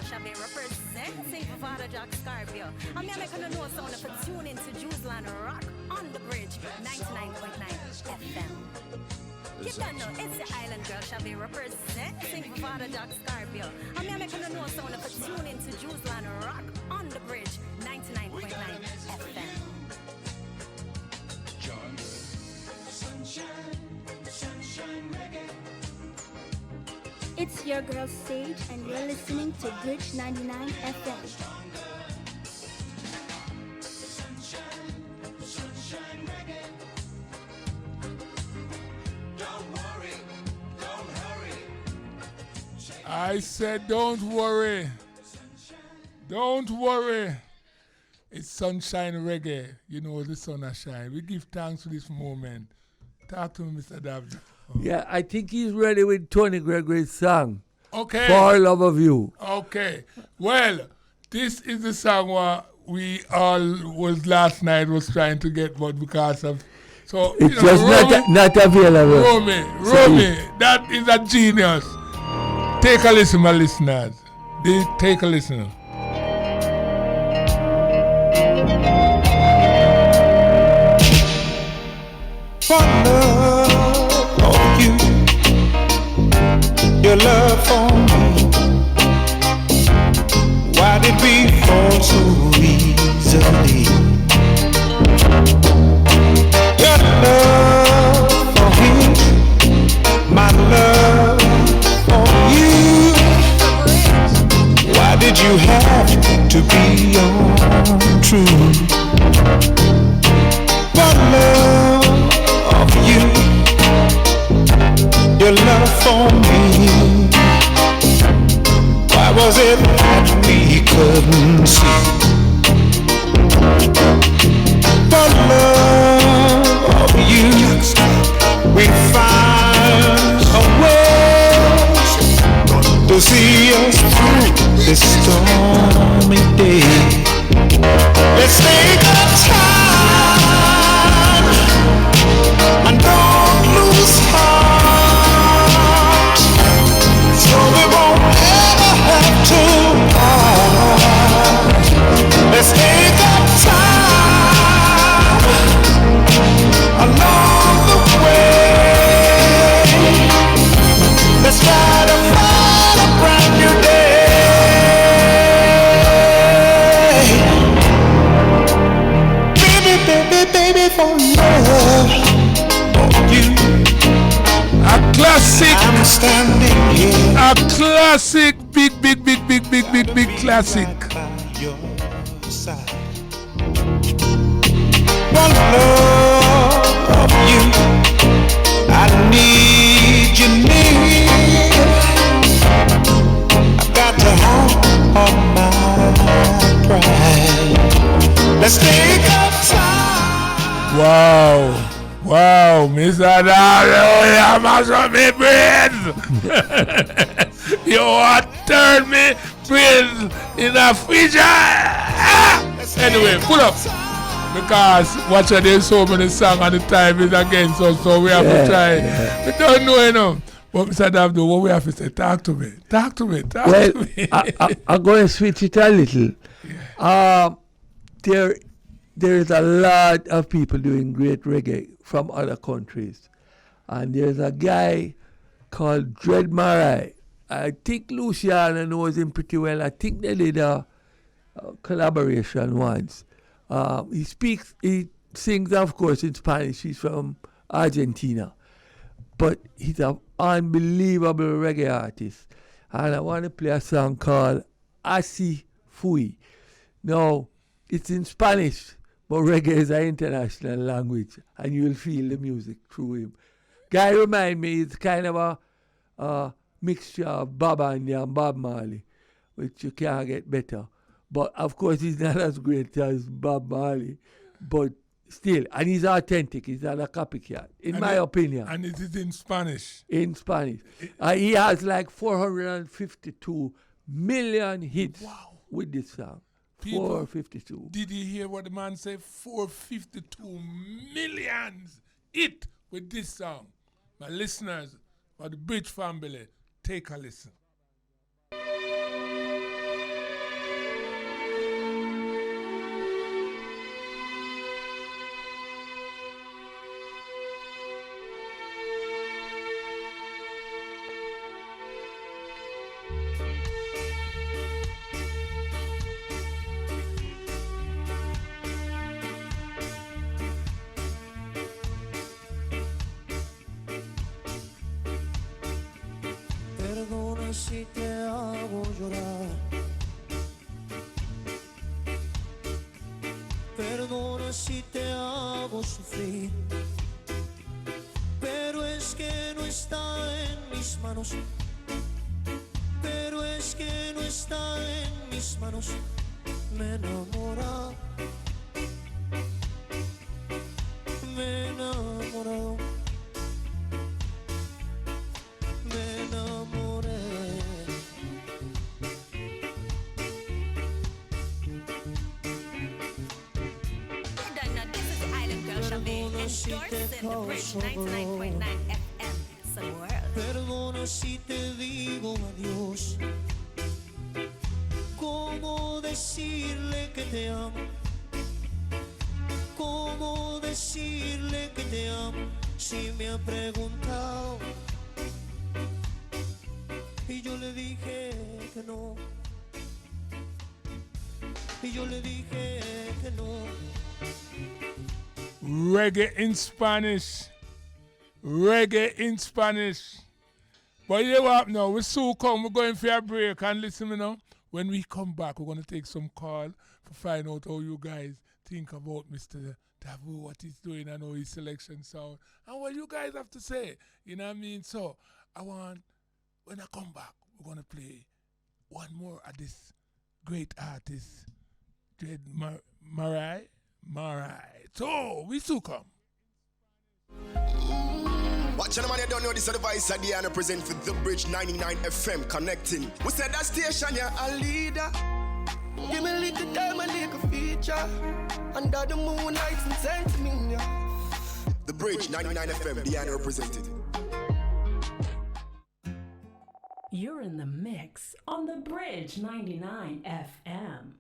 Shabby representing for Father Jack Scorpio. I'm here making a note sound for tune into Drewsland Rock on the bridge, 99.9 FM. You don't know, it's the Island Girl Shabby representing for Father Jack Scorpio. I'm here making a note sound for tune into Drewsland Rock on the bridge, 99.9 FM. Sunshine reggae. It's your girl Sage, and you're listening to Bridge 99 FM. Sunshine reggae. Don't worry, don't hurry. I said, don't worry. Don't worry. It's sunshine reggae. You know, the sun has shine. We give thanks for this moment. Talk to me, Mr. Dabdoub. Yeah, I think he's ready with Tony Gregory's song. Okay. For Love of You. Okay. Well, this is the song we all was last night was trying to get, but because of... So, it's just not available. Romy, that is a genius. Take a listen, my listeners. Take a listen. For love of you, your love for me. Why did we fall so easily? Your love for him, my love for you. Why did you have to be untrue? For love of you, your love for me. Why was it that we couldn't see? For love of you, we find a way to see us through this stormy day. Let's take our time and don't lose heart, so we won't ever have to part. Let's take our time along the way. Let's try to find a brand new day. Baby, for love of you. A classic. I'm standing here. A classic. Big classic. Your side. For love of you, I need you near. I've got to have all my pride. Let's take our time. Wow, Mr. Dabdoub, you must have me brains. You want to turn me brains in a freezer. Anyway, pull up. Because watching there's so many songs and the time is against us, so we have to try. Yeah. We don't know enough. But Mr. Dabdoub, what we have to say, talk to me. I'm going to switch it a little. Yeah. There's a lot of people doing great reggae from other countries. And there's a guy called Dread Marai. I think Luciana knows him pretty well. I think they did a collaboration once. He sings, of course, in Spanish. He's from Argentina. But he's an unbelievable reggae artist. And I want to play a song called Así Fui. Now, it's in Spanish, but reggae is an international language, and you'll feel the music through him. Guy remind me, it's kind of a mixture of Bob Andy and Bob Marley, which you can't get better. But of course, he's not as great as Bob Marley, but still, and he's authentic. He's not a copycat, in my opinion. And it is in Spanish. In Spanish. He has like 452 million hits with this song. People, 452. Did you hear what the man said? 452 millions hit with this song. My listeners, for the Bridge family, take a listen. Perdona si te hago llorar. Perdona si te hago sufrir. Pero es que no está en mis manos. Pero es que no está en mis manos. Me enamora. Me enamoró. Me enamoré. This is the Island Girl Chavez endorsing the Bridge 99.9 FM. Some world. Perdona si te digo adiós. ¿Cómo decirle que te amo? ¿Cómo decirle que te amo si me ha preguntado? Y yo le dije que no. Y yo le dije que no. Reggae in Spanish. Reggae in Spanish. But you know what now? We soon come. We're going for a break and listen, you know. When we come back, we're going to take some call to find out how you guys think about Mr. Dabdoub, what he's doing and how his selection sound, and what you guys have to say. You know what I mean? So, when I come back, we're going to play one more of this great artist, Dread Marai. So, we soon come. Watch the man, you don't know this advice at the end present for the Bridge 99 FM connecting. We said that station, you're a leader. Give me a little time, a little feature. Under the moonlight and sent me. The Bridge 99 FM, the end represented. You're in the mix on the Bridge 99 FM.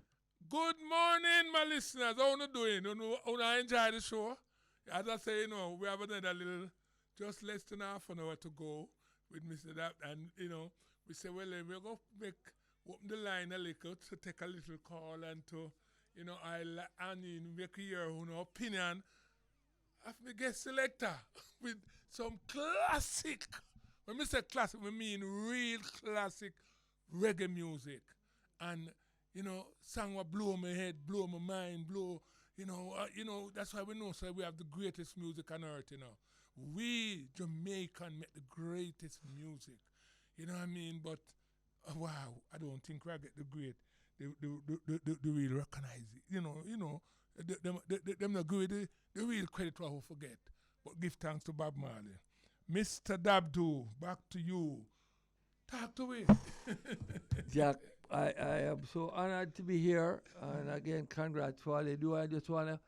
Good morning, my listeners. How you doing? You enjoy the show? As I say, we have another little, just less than half an hour to go with Mr. Dabdoub. And, we say, well, we're going to open the line a little to take a little call and to, make your opinion of my guest selector with some classic, when we say classic, we mean real classic reggae music. And, song will blow my head, blow my mind, that's why we know, so we have the greatest music on earth, We, Jamaican, make the greatest music. You know what I mean? But, wow, I don't think I get the great, the real recognize it. Them not good, the real credit I will forget. But give thanks to Bob Marley. Mr. Dabdoub, back to you. Talk to me. Jack, I am so honored to be here. And again, congrats for all you do. I just want to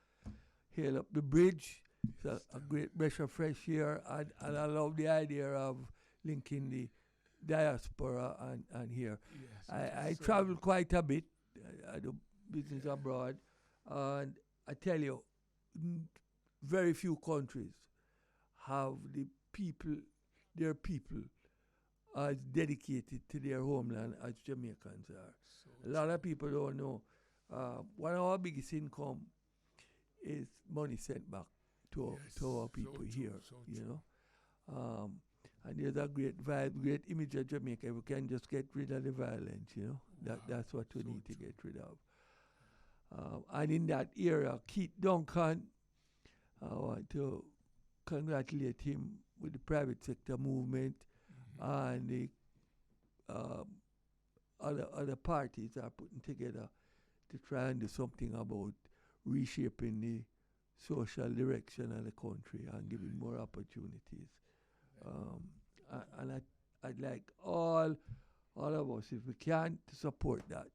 hail up the Bridge. It's a great breath of fresh air. And I love the idea of linking the diaspora and here. Yes, I travel quite a bit. I do business abroad. And I tell you, very few countries have their people as dedicated to their homeland as Jamaicans are. So a lot of people don't know. One of our biggest income is money sent back to our people here, and there's a great vibe, great image of Jamaica. We can just get rid of the violence, That's what we need to get rid of. And in that era, Keith Duncan, I want to congratulate him with the private sector movement, and the other parties are putting together to try and do something about reshaping the social direction of the country and giving more opportunities. And I'd like all of us, if we can, to support that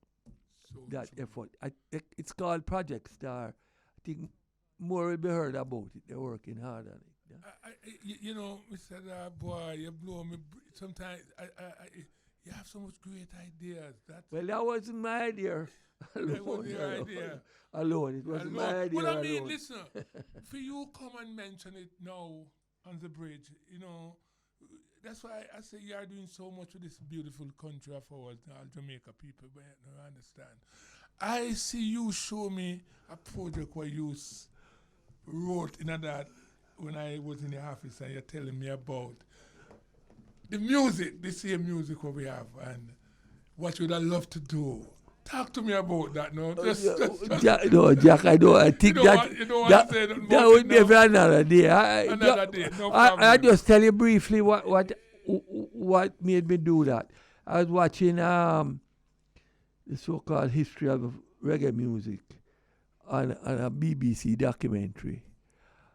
effort. It's called Project Star. I think more will be heard about it. They're working hard on it. Yeah. Mr. Boy, you blow me. Sometimes you have so much great ideas. Well, that wasn't my idea. That wasn't your idea. Alone. It wasn't my idea. Well, I mean, listen, for you come and mention it now on the Bridge, that's why I say you are doing so much with this beautiful country of ours, all Jamaica people, but you don't understand. I see you show me a project where you wrote in that when I was in the office and you're telling me about the music, the same music what we have, and what you'd have loved to do. Talk to me about that, no? Jack, I know. I think that would be for another day. Another day, no problem. I just tell you briefly what made me do that. I was watching the so-called history of reggae music on a BBC documentary.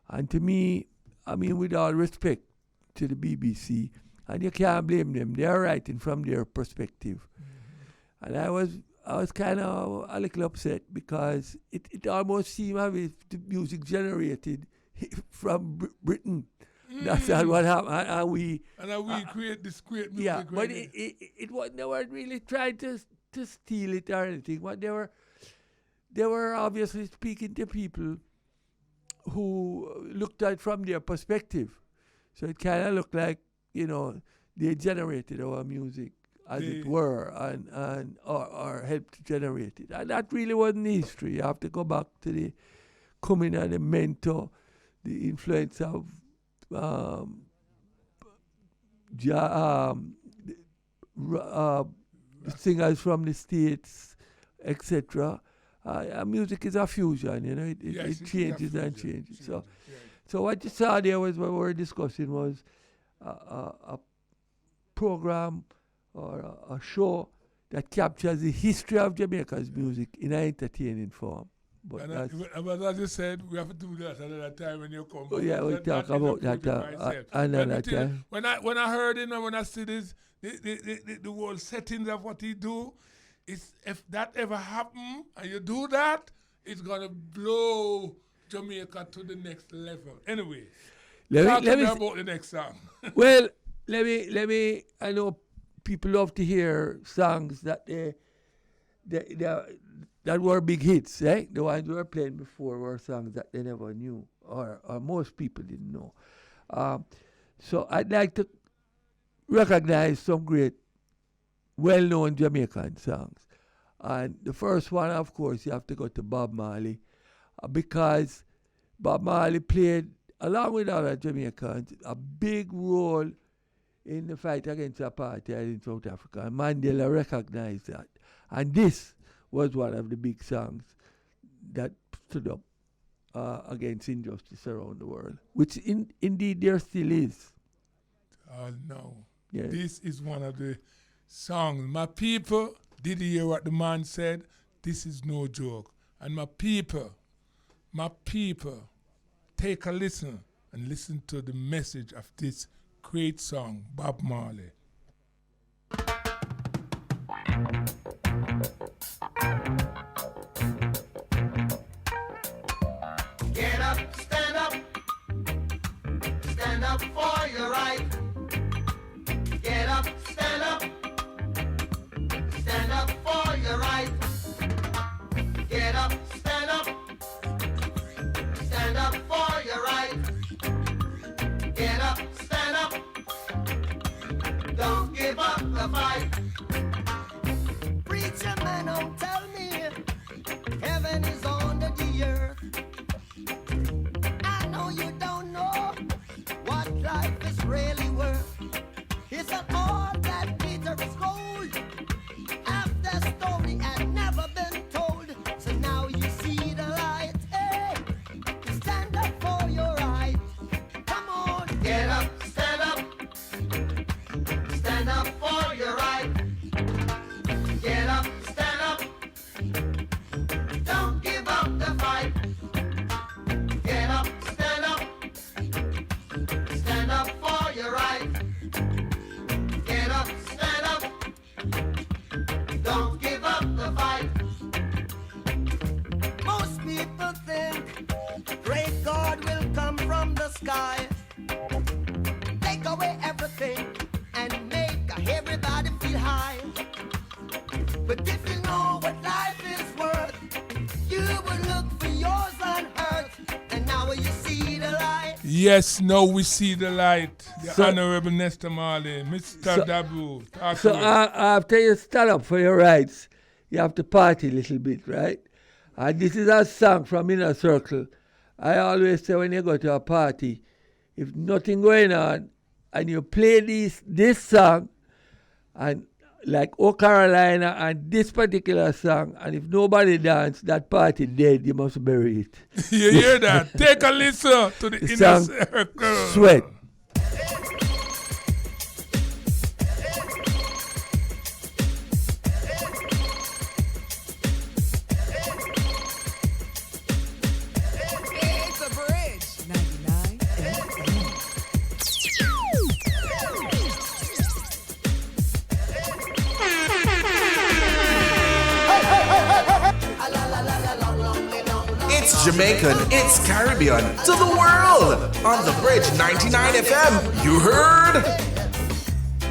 And to me, I mean, with all respect to the BBC, and you can't blame them. They're writing from their perspective. And I was kind of a little upset because it almost seemed as if the music generated from Britain. That's not what happened. And we create this great music. Yeah, but it was, they weren't really trying to steal it or anything. But they were obviously speaking to people who looked at it from their perspective. So it kind of looked like, they generated our music, as it were, and or helped generate it. And that really wasn't history. You have to go back to the coming of the mentor, the influence of singers from the States, etc. Music is a fusion, it changes and changes. So what you saw there was what we were discussing was a program or a show that captures the history of Jamaica's music in an entertaining form. But as you said, we have to do that another time when you come. Yeah, we'll talk about that another time. When I heard it and when I see this, the whole settings of what he do, if that ever happen and you do that, it's gonna blow Jamaica to the next level. Anyway, talk to me about the next song. Well, let me. I know people love to hear songs that that were big hits, right? The ones we were playing before were songs that they never knew, or most people didn't know. So I'd like to recognize some great, well-known Jamaican songs. And the first one, of course, you have to go to Bob Marley, because Bob Marley played, along with other Jamaicans, a big role in the fight against apartheid in South Africa. And Mandela recognized that. And this was one of the big songs that stood up against injustice around the world, which indeed there still is. No. Yeah. This is one of the songs. My people, did you hear what the man said? This is no joke. And my people, take a listen and listen to the message of this great song, Bob Marley. Get up, stand up for your right. Get up, stand up for your right. Get up, stand up for your right. Get up, stand up, don't give up the fight. Preacher man, don't tell me heaven is under the earth. I know you don't know what life is really worth. It's not all that glitters is gold. Half the story had never been told. So now you see the light. Hey, stand up for your right. Come on, get up, stand up for your right. Get up, stand up, don't give up the fight. Get up, stand up for your right. Get up, stand up, don't give up the fight. Most people think great God will come from the sky, take away everything and make everybody feel high. But if you know what life is worth, you will look for yours on earth. And now you see the light. Yes, now we see the light. The Honorable Nestor Marley, Mr. Dabdoub. So after you stand up for your rights, you have to party a little bit, right? And this is a song from Inner Circle. I always say when you go to a party, if nothing going on and you play this song, and like Oh Carolina and this particular song, and if nobody dance, that party dead, you must bury it. You hear that? Take a listen to the inner song, circle. Sweat. It's a bridge. 99 FM. It's Jamaican, it's Caribbean, to the world on the Bridge 99 FM. You heard?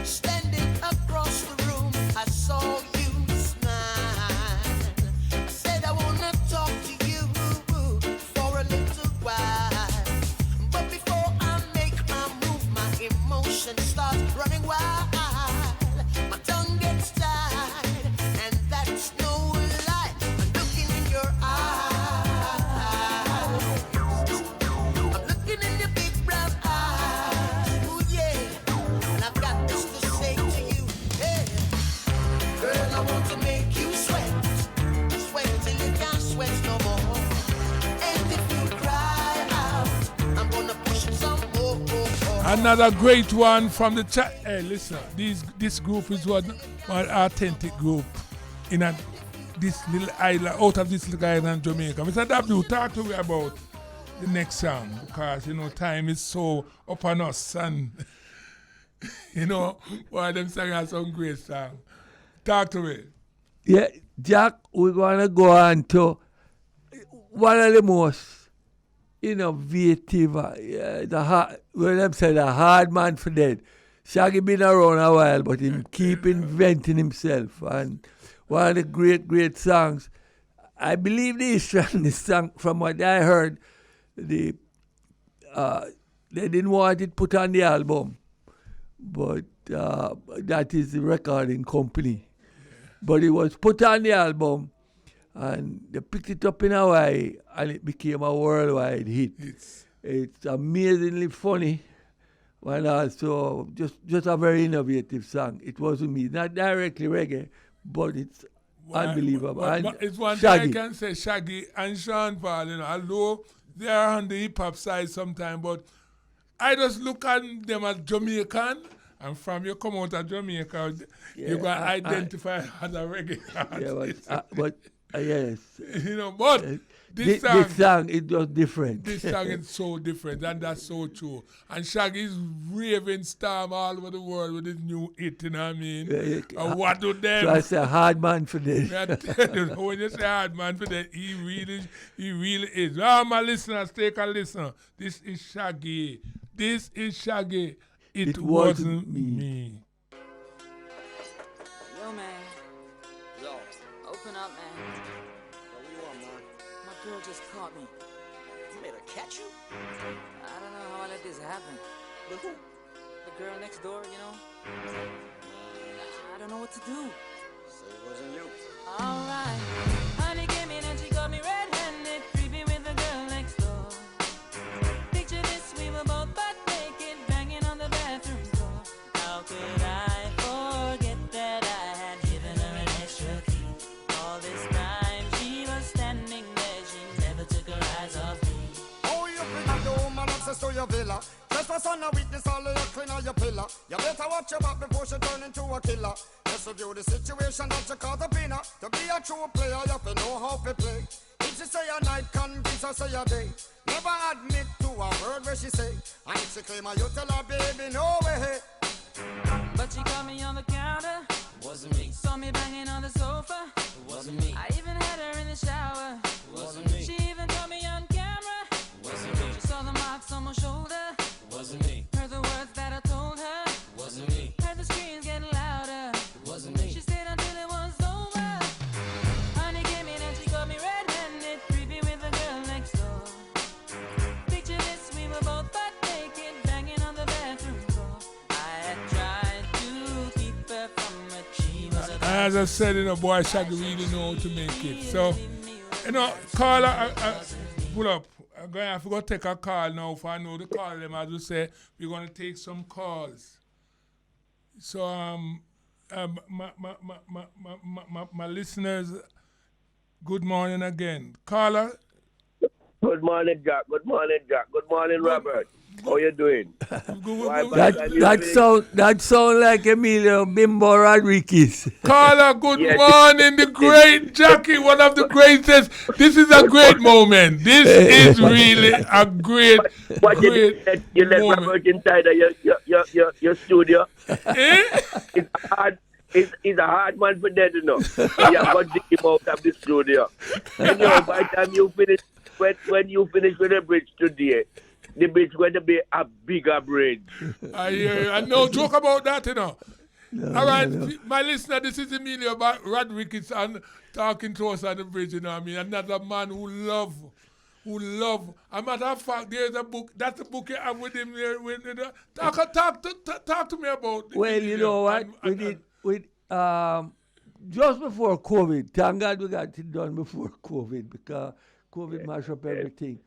Standing across the room, I saw you smile. I said I wanna talk to you for a little while. But before I make my move, my emotions start running wild. My tongue gets tied, and that's no lie. I'm looking in your eyes. I'm looking in your big brown eyes. Ooh, yeah. And I've got this to say to you. Hey, girl, I want to make you sweat. Sweat till you can't sweat no more. And if you cry out, I'm gonna push it some more. Another great one from the chat. Hey, listen, this group is one authentic group in this little island, out of this little island, Jamaica. Mr. Dabdoub, talk to me about the next song, because, time is so upon us, and, one of them songs are some great song. Talk to me. Yeah, Jack, we're going to go on to one of the most innovative, the hard man for dead. Shaggy been around a while, but he keep inventing himself. And one of the great, great songs, I believe this song, from what I heard, they didn't want it put on the album, but that is the recording company. But it was put on the album, and they picked it up in Hawaii, and it became a worldwide hit. It's amazingly funny, and also just a very innovative song. It wasn't me, not directly reggae, but it's unbelievable. But it's one thing I can say, Shaggy and Sean Paul, although they are on the hip-hop side sometimes, but I just look at them as Jamaican, and from you come out of Jamaica, you're going to identify as a reggae artist. Yeah, but yes. But this song is just different. This song is so different, and that's so true. And Shaggy is raving storm all over the world with his new hit, you know what I mean? And what do them? So I say hard man for this. I tell you, when you say hard man for that, he really is. My listeners, take a listen. This is Shaggy. This is Shaggy. It wasn't me. Yo, man. Yo. Open up, man. What do you want, man? My girl just caught me. You made her catch you? I don't know how I let this happen. With who? The girl next door, I don't know what to do. So it wasn't you. Alright. Honey came in and she got me red-handed, creepy with the girl next door. Picture this, we were both butt naked, banging on the bathroom door. How could I forget that I had given her an extra key? All this time she was standing there, she never took her eyes off me. Oh, you bring the woman access to your villa. Trespass on a witness, all of your clean on your pillar. You better watch your back before she turn into a killer. Just review the situation that you call the winner. To be a true player, you have to know how to play. If she say a night, convince her say a day. Never admit to a word where she say. And if she claim her, you tell her, baby, no way. But she caught me on the counter. Wasn't me. Saw me banging on the sofa. Wasn't me. I even had her in the shower. Wasn't me. She even caught me on camera. Wasn't me. She saw the marks on my shoulder. Wasn't me. Heard the words that I told her. Wasn't me. Heard the screams getting louder. Wasn't me. She stayed until it was over. Honey came in and she got me red-handed, creepy with the girl next door. Picture this, we were both butt naked, banging on the bathroom door. I had tried to keep her from what she was about. As I said, boy, Shaggy really know how to make it. So, call her, pull up. I'm going to have to go take a call now. If I know the call them, as we say, we're going to take some calls. So, my listeners, good morning again. Caller? Good morning, Jack. Good morning, Jack. Good morning, Robert. How you doing? That sound like Emilio Bimbo Rodriguez. Caller, good morning, the great Jackie, one of the greatest. This is a great moment. This is really a great, you let moment. Robert inside of your studio. He's a hard man for that, you know. You have got to dig him out of the studio. And by the time you finish, when you finish with the bridge today, the bridge going to be a bigger bridge. I hear you. And no joke about that, you know. All right, my listener, this is Emilio Rodriguez and talking to us on the bridge, you know what I mean? Another man who love. As a matter of fact, there's a book. That's the book you have with him there. Talk to me about. Well, you know what? Just before COVID, thank God we got it done before COVID because COVID mashed up everything.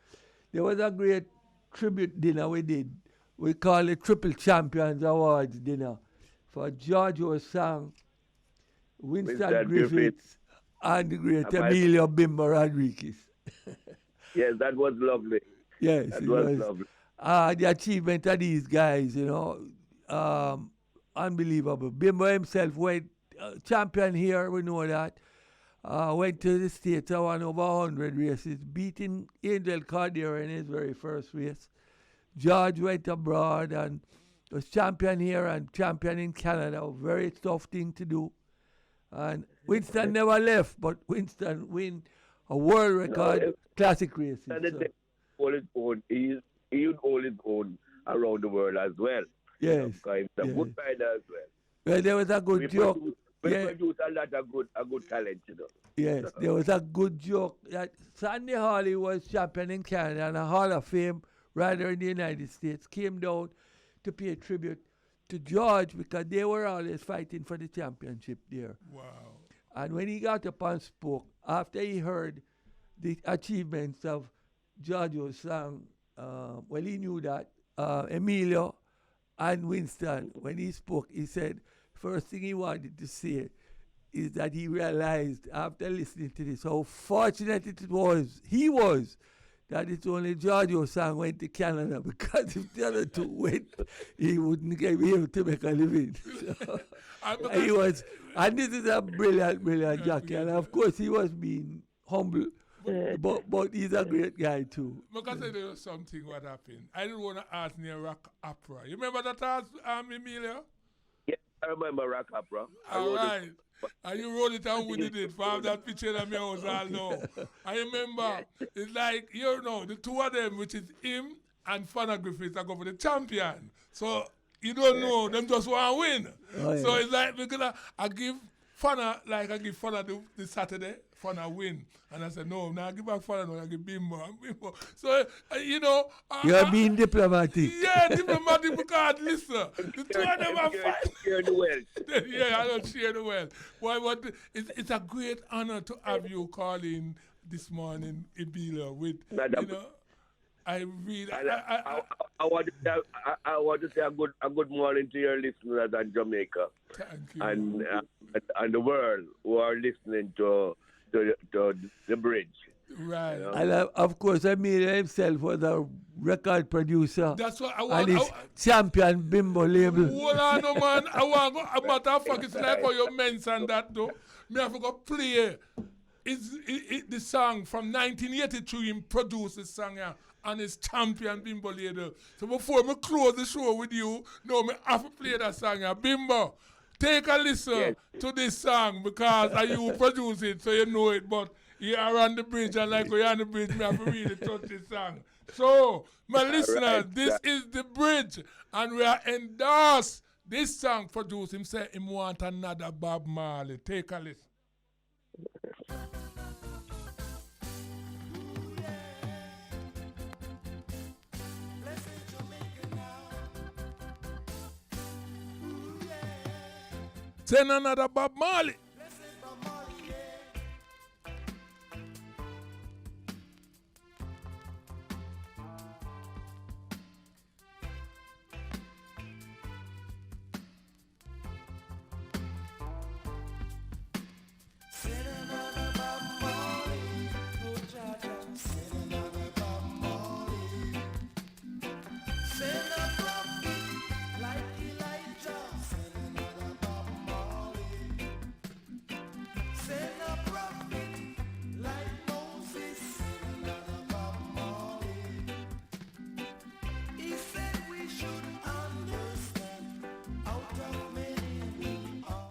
There was a great tribute dinner we did. We call it Triple Champions Awards dinner for George Osang, Winston Griffiths, and the great Emilio Bimbo Rodriguez. Yes, that was lovely. Yes, that was lovely. The achievement of these guys, you know, unbelievable. Bimbo himself went champion here, we know that. Went to the States, won over 100 races, beating Angel Cordero in his very first race. George went abroad and was champion here and champion in Canada. A very tough thing to do. And Winston never left, but Winston win a world record classic races. Hold his own. He would hold his own around the world as well. Yes. He's a good rider as well. Well, there was a good joke. We produce a lot of good talent, you know. Yes, there was a good joke that Sandy Hawley was champion in Canada and a Hall of Fame rider in the United States came down to pay tribute to George because they were always fighting for the championship there. Wow. And when he got up and spoke, after he heard the achievements of George Osang, well, he knew that Emilio and Winston, when he spoke, he said, first thing he wanted to say is that he realized after listening to this how fortunate he was that it's only George Osang went to Canada because if the other two went, he wouldn't be able to make a living. So, and this is a brilliant Jackie. And of course he was being humble, but he's a great guy too. Because there was something what happened. I didn't want to ask near rock opera. You remember that Emilio? I remember rock opera. All right. And you wrote it and we did it. For that picture of me, I was all know. I remember, it's like, you know, the two of them, which is him and Fana Griffiths, are going for the champion. So, you don't know, them just want to win. Oh, yeah. So it's like, because I give Fana the Saturday, Fana win. And I said, no, now I give back Fana, no, I give Bimbo. So, you know. You're being diplomatic. Yeah, diplomatic because, listen, the two of them are fighting. Share the wealth. Yeah, I don't share the wealth. Well, it's a great honor to have you calling this morning, Emilio, with, you know, I really... I want to say a good morning to your listeners in Jamaica. Thank you. And the world who are listening to the bridge. Right. You know? And of course, Emilio himself was a record producer. That's what I want. And his champion Bimbo label. Hold on, no, man. I want to go. A matter of fact, it's like how you mentioned that, though. Me have to go play the song from 1983. He produced the song here. And his champion Bimbo later. So before me close the show with you, no, me have to play that song here. Bimbo, take a listen to this song because you produce it, so you know it. But you are on the bridge, and like you're on the bridge, me have to really touch this song. So, my listeners, this is the bridge, and we are endorsed. This song produced him say him want another Bob Marley. Take a listen. Send another Bob Marley.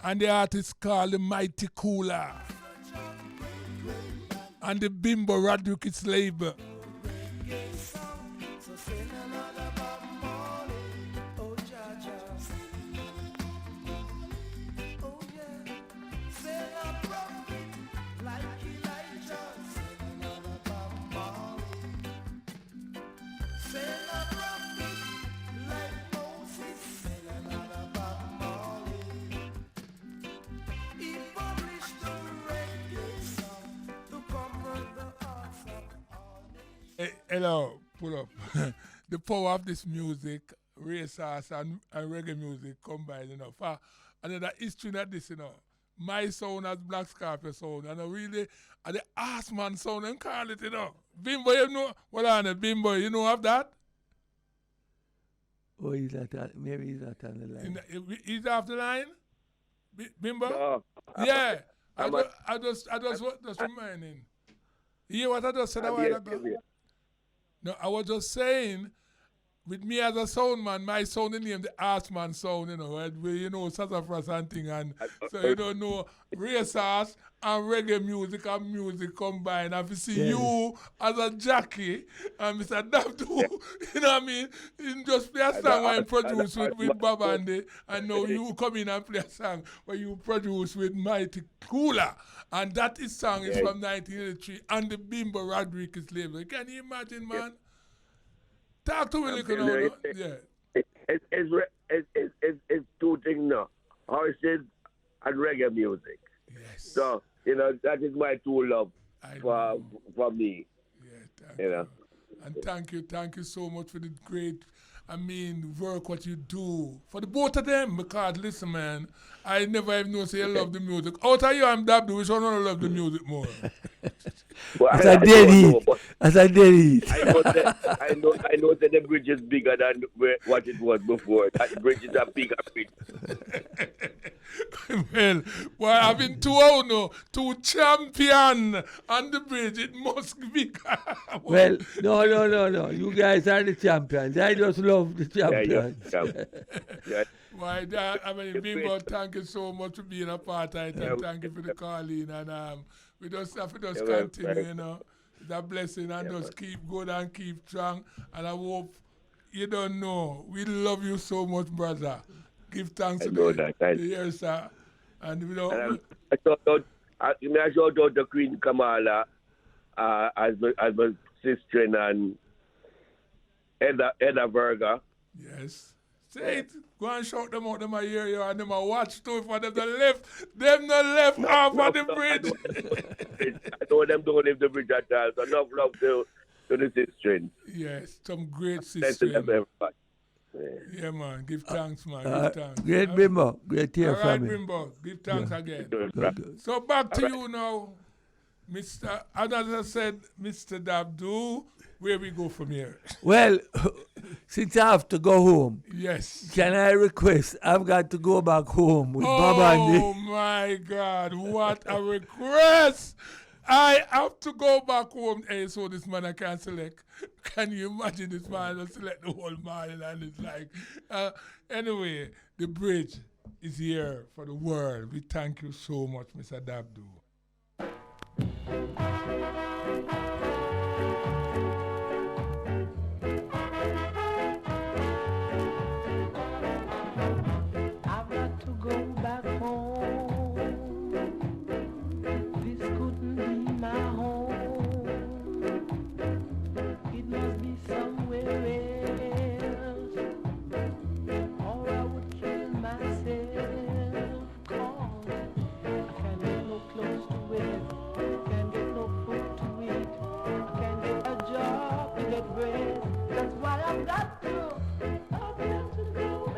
And the artist called the Mighty Cooler. And the Bimbo Rodriguez label. Hello, pull up. The power of this music, racehorse and reggae music combined, you know. For another history that this, you know. My sound as Black Scorpio sound, and really the Assman sound and call it, you know. Bimbo, you know, what on it, Bimbo, you know of that? Oh, he's not on, maybe he's not on the line. He's off the line? Bimbo? No. Yeah. I just reminding. You hear what I just said a while ago? No, I was just saying, with me as a sound man, my sound in name, the Assman sound, you know, where you know, sassafras and thing, and so you don't know, racehorse and reggae music and music combined. And if you see you as a jockey and Mr. Dabdoub, you know what I mean? You just play a song and produce with Bob Andy, and now you come in and play a song where you produce with Mighty Cooler. And that song is from 1983 and the Bimbo Rodriguez label. Can you imagine, man? Talk to me, little now. Yeah. It's two things now. Horses and reggae music. Yes. So, you know, that is my true love for me. Yeah, thank you. And thank you so much for the great, work what you do. For the both of them, because listen, man, I never even know say I love the music. Out of you, I'm Dabdoub, which one I love the music more. As I did eat. I know that the bridge is bigger than what it was before. That bridge is a bigger bridge. Well, having two champion on the bridge, it must be. Well, no. You guys are the champions. I just love the champions. Yeah. Why, Bimbo, thank you so much for being a part of it, and thank you for the calling. And we just have to just continue, you know. It's a blessing, and just keep good and keep strong. And I hope you don't know. We love you so much, brother. Give thanks to the year, sir. And you know, I shout out the Queen Kamala as my sister and Edda Berger. Yes. Say it. Go and shout them out. Them a hear you and them a watch too. For them not left half of the bridge. I know them don't leave the bridge at all. So enough love to the sister. Yes, some great sister. Yeah, man. Give thanks, man. Give thanks. Great Bimbo. Great to hear from you. All right, Bimbo. Give thanks again. Good. So back to you now, Mr. As I said, Mr. Dabdoub, where we go from here? Well, since I have to go home, yes, can I request? I've got to go back home with Baba Andy. Oh my God, what a request! I have to go back home. Hey, so this man I can't select. Can you imagine this man will select the whole man? And it's like, anyway, the bridge is here for the world. We thank you so much, Mr. Dabdoub. I've got to go back home. This couldn't be my home. It must be somewhere else, or I would kill myself. 'Cause I can't get no clothes to wear, can't get no food to eat, I can't get a job to get bread. That's why I've got to go back home.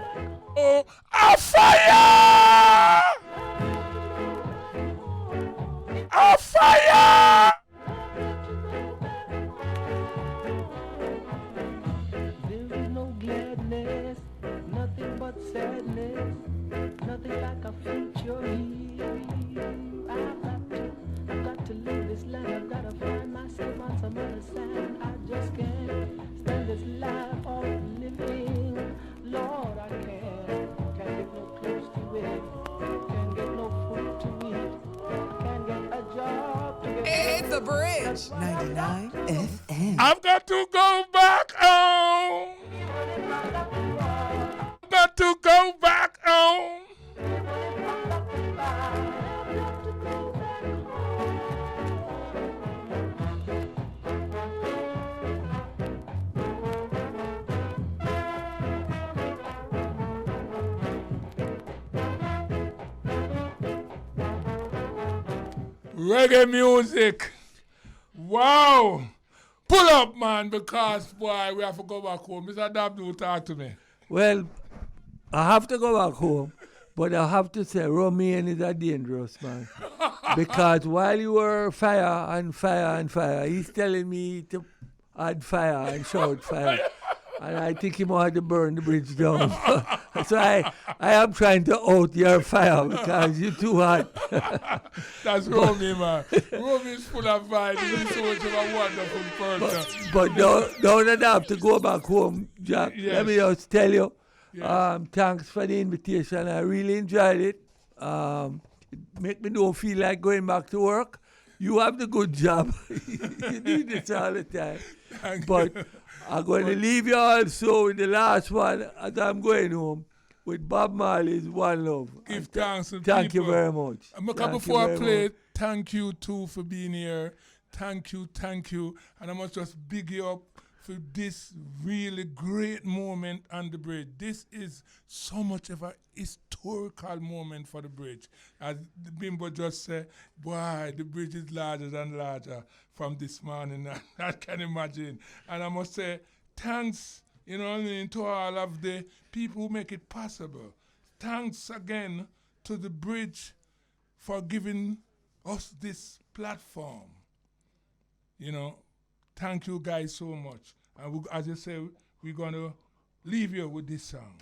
Oh, a fire! A fire! There is no gladness, nothing but sadness, nothing like a future here. I've got to leave this land, I've got to find myself on some other side. I just can't stand this life all The Bridge 99 FM. I've got to go back home. Got to go back home. Reggae music. Wow. Pull up, man, because, boy, we have to go back home. Mr. Dabdoub, talk to me. Well, I have to go back home, but I have to say Romain is a dangerous man. Because while you were fire and fire and fire, he's telling me to add fire and shout fire. And I think he might have to burn the bridge down. So I am trying to out your fire because you're too hot. That's Romy, man. Romy is full of vibes. He's so much of a wonderful person. But don't have to go back home, Jack. Yes. Let me just tell you, Yes. thanks for the invitation. I really enjoyed it. It make me don't feel like going back to work. You have the good job. You do this all the time. But I'm going to leave you also with the last one as I'm going home with Bob Marley's One Love. Give thanks to Thank you people. very much. Before I play, thank you too for being here. Thank you. And I must just big you up for this really great moment on the bridge. This is so much of a historical moment for the bridge. As the Bimbo just said, boy, the bridge is larger and larger from this morning. I can imagine. And I must say, thanks, you know what I mean, to all of the people who make it possible. Thanks again to the bridge for giving us this platform. You know, thank you guys so much. And as you say, we're going to leave you with this song.